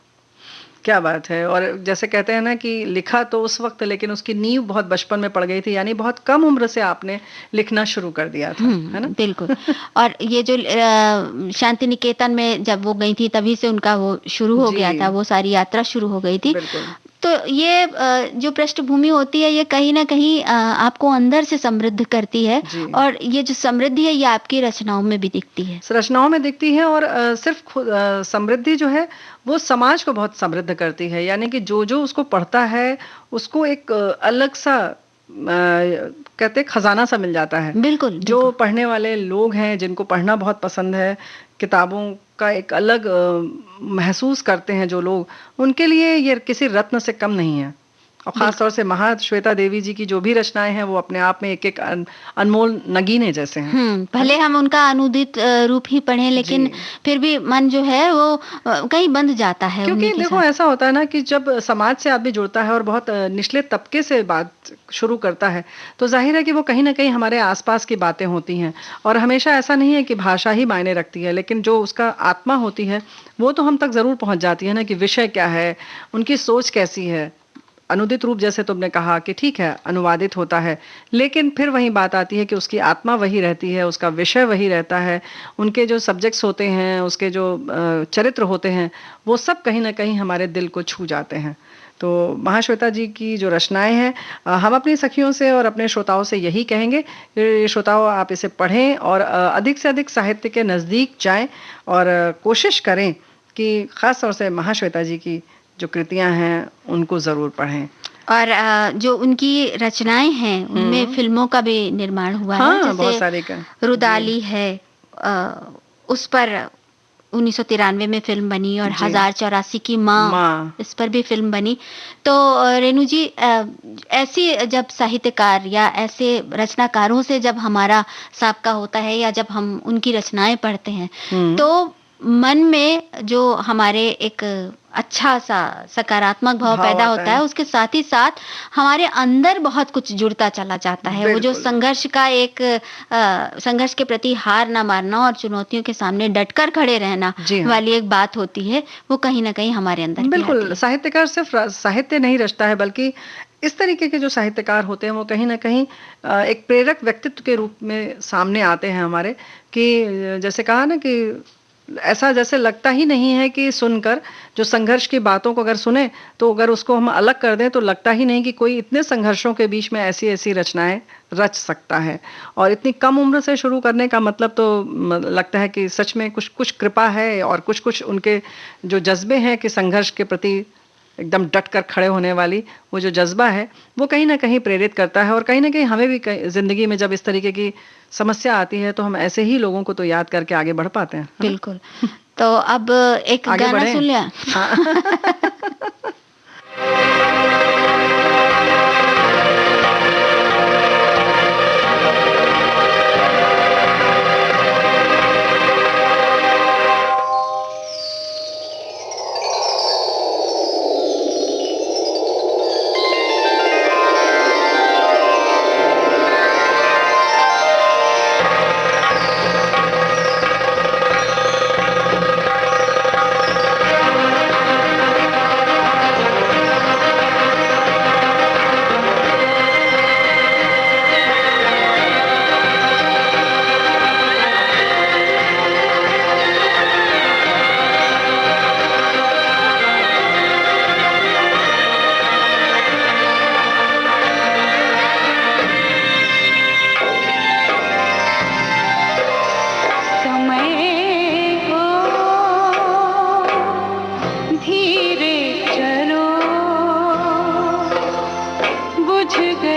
S3: क्या बात है। और जैसे कहते हैं ना कि लिखा तो उस वक्त, लेकिन उसकी नींव बहुत बचपन में पड़ गई थी, यानी बहुत कम उम्र से आपने लिखना शुरू कर दिया था, है ना?
S2: बिल्कुल। और ये जो शांति निकेतन में जब वो गई थी तभी से उनका वो शुरू हो गया
S3: जी।
S2: था, वो सारी यात्रा शुरू हो गई थी।
S3: बिल्कुल।
S2: तो ये जो पृष्ठभूमि होती है ये कहीं न कहीं आपको अंदर से समृद्ध करती है
S3: जी।
S2: और ये जो समृद्धि है ये आपकी रचनाओं में भी दिखती है।
S3: रचनाओं में दिखती है और सिर्फ समृद्धि जो है वो समाज को बहुत समृद्ध करती है, यानी कि जो उसको पढ़ता है उसको एक अलग सा कहते हैं खजाना सा मिल जाता है।
S2: बिल्कुल,
S3: जो पढ़ने वाले लोग हैं, जिनको पढ़ना बहुत पसंद है, किताबों का एक अलग महसूस करते हैं जो लोग, उनके लिए ये किसी रत्न से कम नहीं है। और खास तौर से महाश्वेता देवी जी की जो भी रचनाएं हैं वो अपने आप में एक अनमोल नगीने जैसे हैं।
S2: भले हम उनका अनुदित रूप ही पढ़ें लेकिन फिर भी मन जो है वो कहीं बंध जाता है।
S3: क्योंकि देखो ऐसा होता है ना कि जब समाज से आदमी जुड़ता है और बहुत निचले तबके से बात शुरू करता है तो जाहिर है कि वो कहीं ना कहीं हमारे आसपास की बातें होती हैं और हमेशा ऐसा नहीं है कि भाषा ही मायने रखती है, लेकिन जो उसका आत्मा होती है वो तो हम तक जरूर पहुंच जाती है ना, कि विषय क्या है, उनकी सोच कैसी है। अनुदित रूप जैसे तुमने कहा कि ठीक है अनुवादित होता है, लेकिन फिर वही बात आती है कि उसकी आत्मा वही रहती है, उसका विषय वही रहता है, उनके जो सब्जेक्ट्स होते हैं, उसके जो चरित्र होते हैं, वो सब कहीं ना कहीं हमारे दिल को छू जाते हैं। तो महाश्वेता जी की जो रचनाएं हैं, हम अपनी सखियों से और अपने श्रोताओं से यही कहेंगे, श्रोताओं आप इसे पढ़ें और अधिक से अधिक साहित्य के नज़दीक जाएं और कोशिश करें कि ख़ास तौर से महाश्वेता जी की जो कृतियां हैं उनको जरूर पढ़ें। और
S2: जो उनकी रचनाएं हैं उनमें फिल्मों का भी निर्माण हुआ है, जैसे
S3: बहुत सारे का
S2: रुदाली है, उस पर 1993 में फिल्म बनी और 1084 की माँ, इस पर भी फिल्म बनी। तो रेणु जी ऐसी जब साहित्यकार या ऐसे रचनाकारों से जब हमारा साबका होता है या जब हम उनकी रचनाएं पढ़ते हैं तो मन में जो हमारे एक अच्छा सा सकारात्मक भाव पैदा होता है, उसके साथ ही साथ हमारे अंदर बहुत कुछ जुड़ता चला जाता है। वो जो संघर्ष का एक संघर्ष के प्रति हार ना मानना और चुनौतियों के सामने डटकर खड़े रहना वाली एक बात होती है, वो कहीं ना कहीं हमारे अंदर
S3: बिल्कुल। साहित्यकार सिर्फ साहित्य नहीं रचता है, बल्कि इस तरीके के जो साहित्यकार होते हैं वो कहीं ना कहीं एक प्रेरक व्यक्तित्व के रूप में सामने आते हैं हमारे, कि जैसे कहा ना कि ऐसा जैसे लगता ही नहीं है कि सुनकर जो संघर्ष की बातों को अगर सुने तो अगर उसको हम अलग कर दें तो लगता ही नहीं कि कोई इतने संघर्षों के बीच में ऐसी ऐसी रचनाएं रच सकता है। और इतनी कम उम्र से शुरू करने का मतलब तो लगता है कि सच में कुछ कुछ कृपा है और कुछ कुछ उनके जो जज्बे हैं कि संघर्ष के प्रति एकदम डट कर खड़े होने वाली वो जो जज्बा है वो कहीं ना कहीं प्रेरित करता है। और कहीं ना कहीं हमें भी जिंदगी में जब इस तरीके की समस्या आती है तो हम ऐसे ही लोगों को तो याद करके आगे बढ़ पाते हैं।
S2: बिल्कुल। तो अब एक गाना सुन लिया।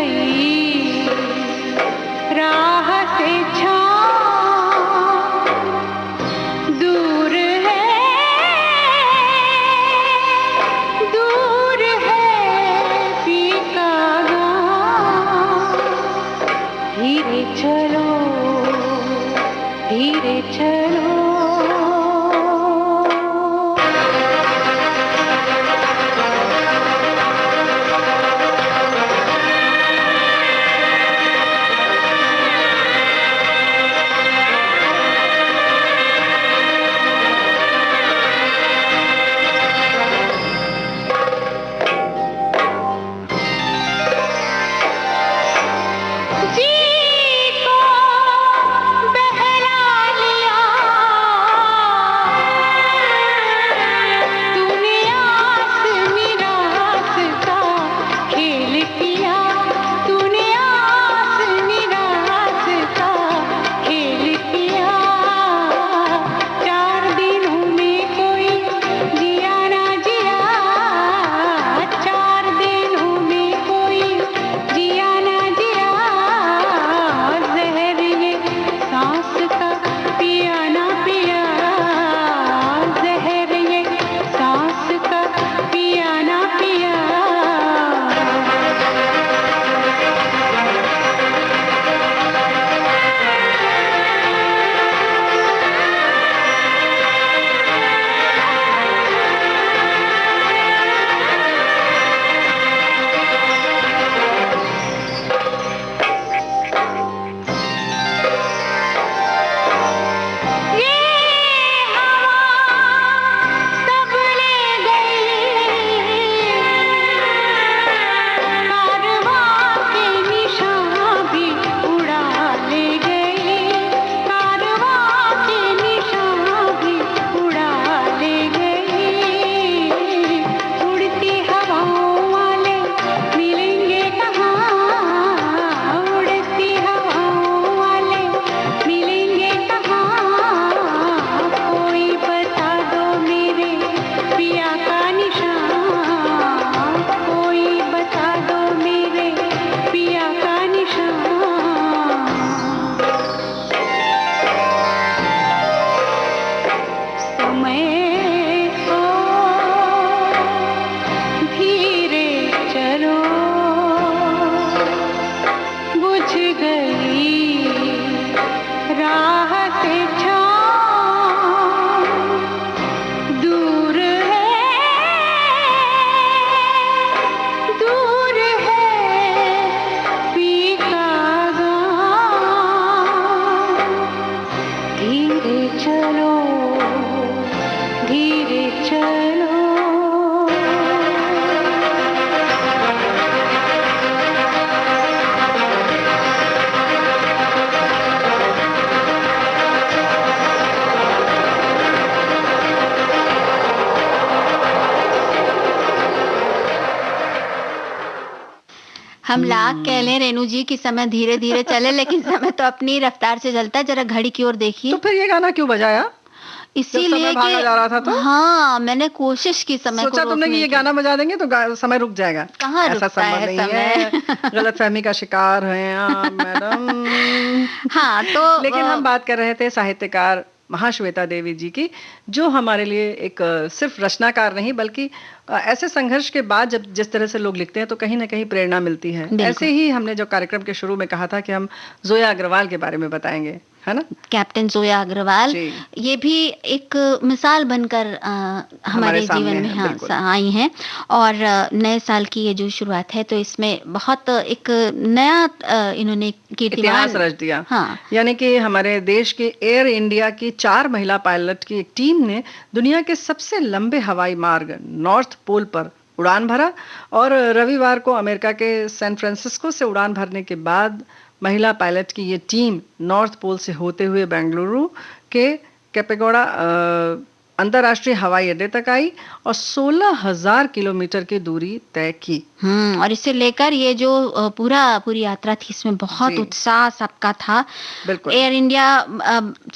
S4: गई राह से छाँव, दूर है फीका गाँव, धीरे चलो धीरे चलो।
S2: हम लाख कह लें रेणु जी कि समय धीरे धीरे चले, लेकिन समय तो अपनी रफ्तार से चलता है। जरा घड़ी की ओर देखिए।
S3: तो फिर ये गाना क्यों बजाया?
S2: इसीलिए
S3: भागा जा रहा था तो?
S2: हाँ, मैंने कोशिश की समय
S3: सोचा
S2: को
S3: तुमने कि ये गाना बजा देंगे तो समय रुक जाएगा।
S2: कहाँ
S3: ऐसा
S2: रुकता है
S3: नहीं है, गलतफहमी का शिकार हैं आप मैडम।
S2: हाँ तो
S3: लेकिन हम बात कर रहे थे साहित्यकार महाश्वेता देवी जी की, जो हमारे लिए एक सिर्फ रचनाकार नहीं बल्कि ऐसे संघर्ष के बाद जब जिस तरह से लोग लिखते हैं तो कहीं ना कहीं प्रेरणा मिलती है। ऐसे ही हमने जो कार्यक्रम के शुरू में कहा था कि हम जोया अग्रवाल के बारे में बताएंगे, है ना?
S2: कैप्टन जोया अग्रवाल ये भी एक मिसाल बनकर हमारे जीवन में आई हैं। और नए साल की ये जो शुरुआत है तो इसमें बहुत एक नया इन्होंने
S3: इतिहास रच दिया।
S2: हाँ।
S3: यानी कि हमारे देश के एयर इंडिया की 4 महिला पायलट की एक टीम ने दुनिया के सबसे लंबे हवाई मार्ग नॉर्थ पोल पर उड़ान भरा और रविवार को अमेरिका के सैन फ्रांसिस्को से उड़ान भरने के बाद महिला पायलट की ये टीम नॉर्थ पोल से होते हुए बेंगलुरु के कैपेगौड़ा अंतर्राष्ट्रीय हवाई अड्डे तक आई और 16,000 किलोमीटर की दूरी तय की।
S2: और इसे लेकर ये जो पूरी यात्रा थी, इसमें बहुत
S3: जी।
S2: उत्साह सबका था।
S3: बिल्कुल।
S2: एयर इंडिया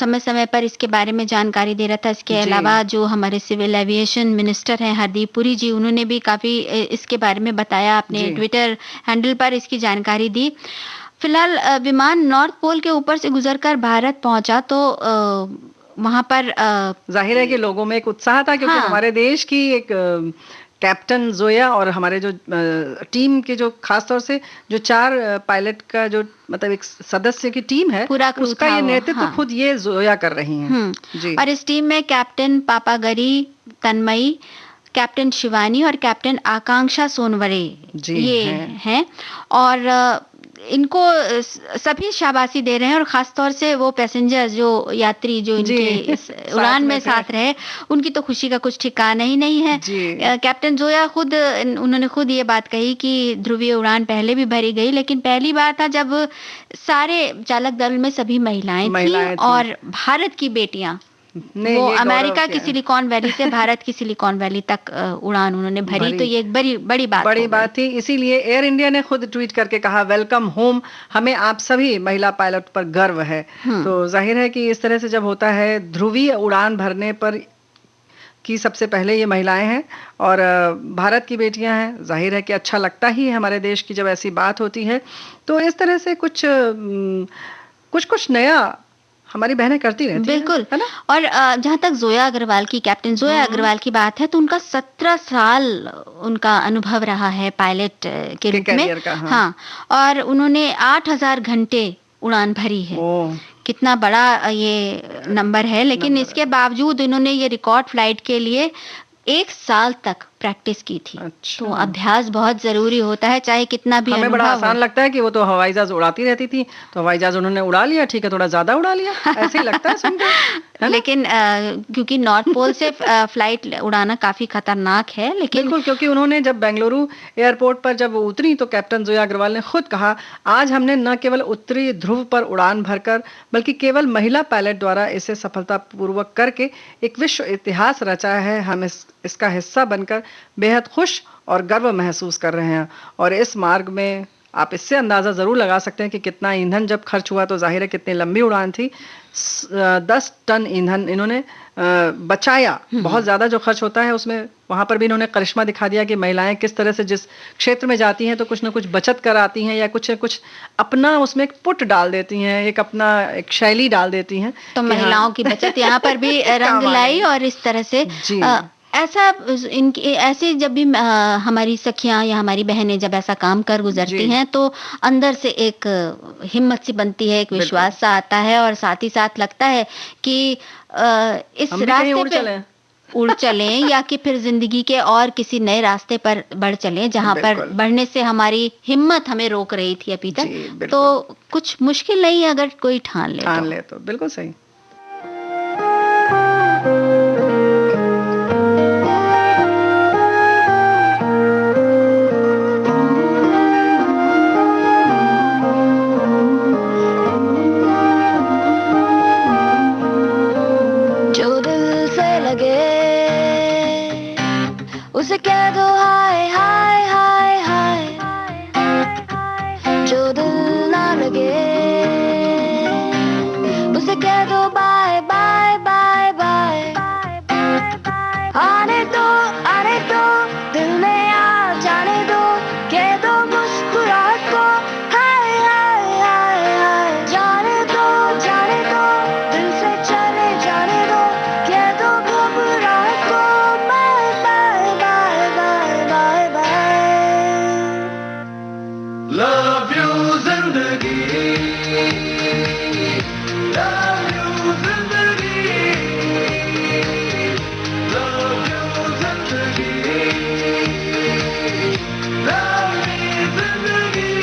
S2: समय समय पर इसके बारे में जानकारी दे रहा था। इसके
S3: जी।
S2: अलावा जो हमारे सिविल एविएशन मिनिस्टर हैं हरदीप पुरी जी, उन्होंने भी काफी इसके बारे में बताया, अपने
S3: जी।
S2: ट्विटर हैंडल पर इसकी जानकारी दी। फिलहाल विमान नॉर्थ पोल के ऊपर से गुजरकर भारत पहुंचा तो वहां पर
S3: जाहिर है कि लोगों में एक उत्साह था, क्योंकि
S2: हाँ।
S3: हमारे देश की एक कैप्टन जोया और हमारे जो टीम के जो खास तौर से जो 4 पायलट का जो मतलब एक सदस्य की टीम है,
S2: पूरा क्रू
S3: उसका
S2: था
S3: ये
S2: वो,
S3: नेतृत्व
S2: हाँ।
S3: खुद ये जोया कर रही हैं। जी।
S2: और इस टीम में कैप्टन पापागरी तन्मयी, कैप्टन शिवानी और कैप्टन आकांक्षा सोनवरे
S3: जी,
S2: ये हैं। और इनको सभी शाबाशी दे रहे हैं, और खास तौर से वो पैसेंजर जो यात्री जो
S3: जी।
S2: इनके इस उड़ान में साथ रहे, उनकी तो खुशी का कुछ ठिकाना ही नहीं है।
S3: जी।
S2: कैप्टन जोया उन्होंने खुद ये बात कही कि ध्रुवीय उड़ान पहले भी भरी गई, लेकिन पहली बार था जब सारे चालक दल में सभी महिलाएं थी और भारत की बेटियां, वो अमेरिका की सिलिकॉन वैली से भारत की सिलिकॉन वैली तक उड़ान उन्होंने भरी। तो ये एक बड़ी बात
S3: थी। इसीलिए एयर इंडिया ने खुद ट्वीट करके कहा, वेलकम होम, हमें आप सभी महिला पायलट पर गर्व है। तो जाहिर है कि इस तरह से जब होता है ध्रुवीय उड़ान भरने पर कि सबसे पहले ये महिलाएं हैं और भारत की बेटियां हैं, जाहिर है कि अच्छा लगता ही है हमारे देश की जब ऐसी बात होती है। तो इस तरह से कुछ नया हमारी बहनें करती रहती
S2: बिल्कुल
S3: है ना।
S2: और जहाँ तक जोया अग्रवाल की, कैप्टन जोया अग्रवाल की बात है, तो उनका 17 साल उनका अनुभव रहा है पायलट के रूप में। हाँ, और उन्होंने 8,000 घंटे उड़ान भरी है। कितना बड़ा ये नंबर है, लेकिन इसके बावजूद इन्होंने ये रिकॉर्ड फ्लाइट के लिए 1 साल तक प्रैक्टिस की थी।
S3: अच्छा।
S2: तो अभ्यास बहुत जरूरी होता है, चाहे कितना भी
S3: हमें बड़ा आसान लगता है कि वो तो हवाई जहाज उड़ाती रहती थी, तो हवाई जहाज उन्होंने उड़ा लिया, ठीक है, थोड़ा ज्यादा उड़ा लिया, ऐसे ही लगता है सुनकर।
S2: लेकिन क्योंकि नॉर्थ पोल से फ्लाइट उड़ाना काफी खतरनाक है। लेकिन
S3: बिल्कुल, क्योंकि उन्होंने जब बेंगलुरु एयरपोर्ट पर जब उतरी तो कैप्टन जोया अग्रवाल ने खुद कहा, आज हमने न केवल उत्तरी ध्रुव पर उड़ान भरकर बल्कि केवल महिला पायलट द्वारा इसे सफलतापूर्वक करके एक विश्व इतिहास रचा है। हम इसका हिस्सा बनकर बेहद खुश और गर्व महसूस कर रहे हैं। और इस मार्ग में आप इससे अंदाजा जरूर लगा सकते हैं कि कितना ईंधन जब खर्च हुआ, तो जाहिर है कितनी लंबी उड़ान थी। 10 टन ईंधन इन्होंने बचाया। बहुत ज्यादा जो खर्च होता है उसमें, वहां पर भी इन्होंने करिश्मा दिखा दिया कि महिलाएं किस तरह से जिस क्षेत्र में जाती हैं तो कुछ ना कुछ बचत कर आती हैं, या कुछ अपना उसमें एक पुट डाल देती हैं, एक अपना एक शैली डाल देती हैं।
S2: तो महिलाओं की बचत यहाँ पर भी रंग लाई। और इस तरह से ऐसे जब भी हमारी सखियां या हमारी बहनें जब ऐसा काम कर गुजरती हैं, तो अंदर से एक हिम्मत सी बनती है, एक विश्वास सा आता है, और साथ ही साथ लगता है कि इस रास्ते पे उड़ चलें या कि फिर जिंदगी के और किसी नए रास्ते पर बढ़ चलें, जहां पर बढ़ने से हमारी हिम्मत हमें रोक रही थी अभी तक। तो कुछ मुश्किल नहीं है अगर कोई ठान ले
S3: तो बिल्कुल सही।
S4: उसे कह दो हाय हाय हाय हाय, जो दिल ना लगे उसे कह दो बाय बाय बाय बाय। आने दो दिल में आ जाने दो, कह दो मुस्कुराहट को हाय हाय हाय हाय। जाने दो दिल से चले जाने दो, कह दो घबराहट को bye bye bye bye bye bye.
S5: Love you जिंदगी, लव यू जिंदगी, लव यू जिंदगी, लव मी जिंदगी।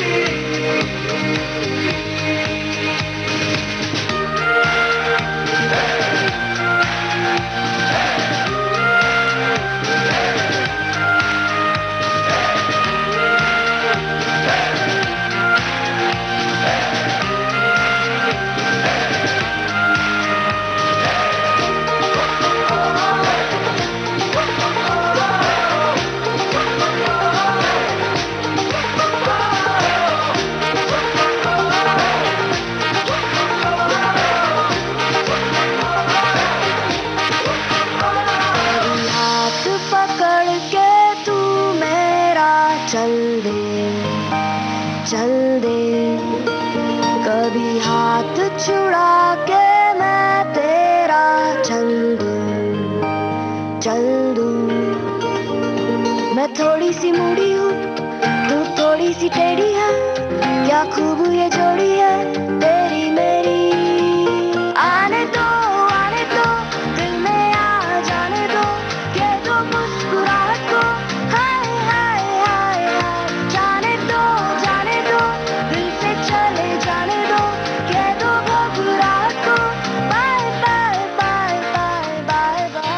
S4: दे, चल दे, कभी हाथ छुड़ा के मैं तेरा चल दूं। मैं थोड़ी सी मूडी हूँ, तू थोड़ी सी टेढ़ी है, क्या खूब ये जोड़ी है तेरी मेरी। आने दो दिल में आ जाने दो, ये दो मुस्कुराहट को, हाय हाय हाय हाय। जाने दो दिल से चले जाने दो, ये दो घबराहट को, bye bye bye bye bye bye.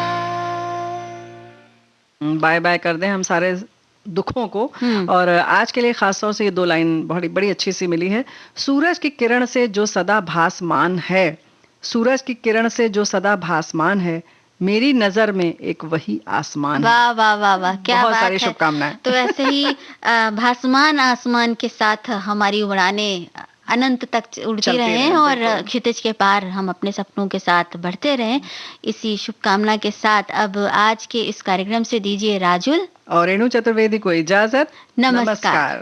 S3: Bye bye कर दें हम सारे दुखों को। और आज के लिए खासतौर से ये दो लाइन बड़ी बड़ी अच्छी सी मिली है। सूरज की किरण से जो सदा भासमान है, सूरज की किरण से जो सदा भासमान है, मेरी नजर में एक वही आसमान है।
S2: वाह वाह वाह वाह, क्या
S3: बहुत
S2: बात
S3: सारी
S2: है।
S3: शुभकामनाएं।
S2: तो ऐसे ही भासमान आसमान के साथ हमारी उड़ानें अनंत तक उड़ती
S3: चलती
S2: रहें
S3: रहें,
S2: और
S3: बिल्कुल।
S2: क्षितिज के पार हम अपने सपनों के साथ बढ़ते रहें। इसी शुभकामना के साथ अब आज के इस कार्यक्रम से दीजिए राजुल
S3: और रेणु चतुर्वेदी को इजाजत।
S2: नमस्कार।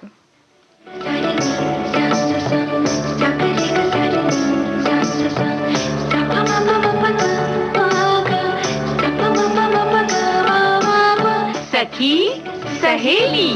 S1: सखी सहेली।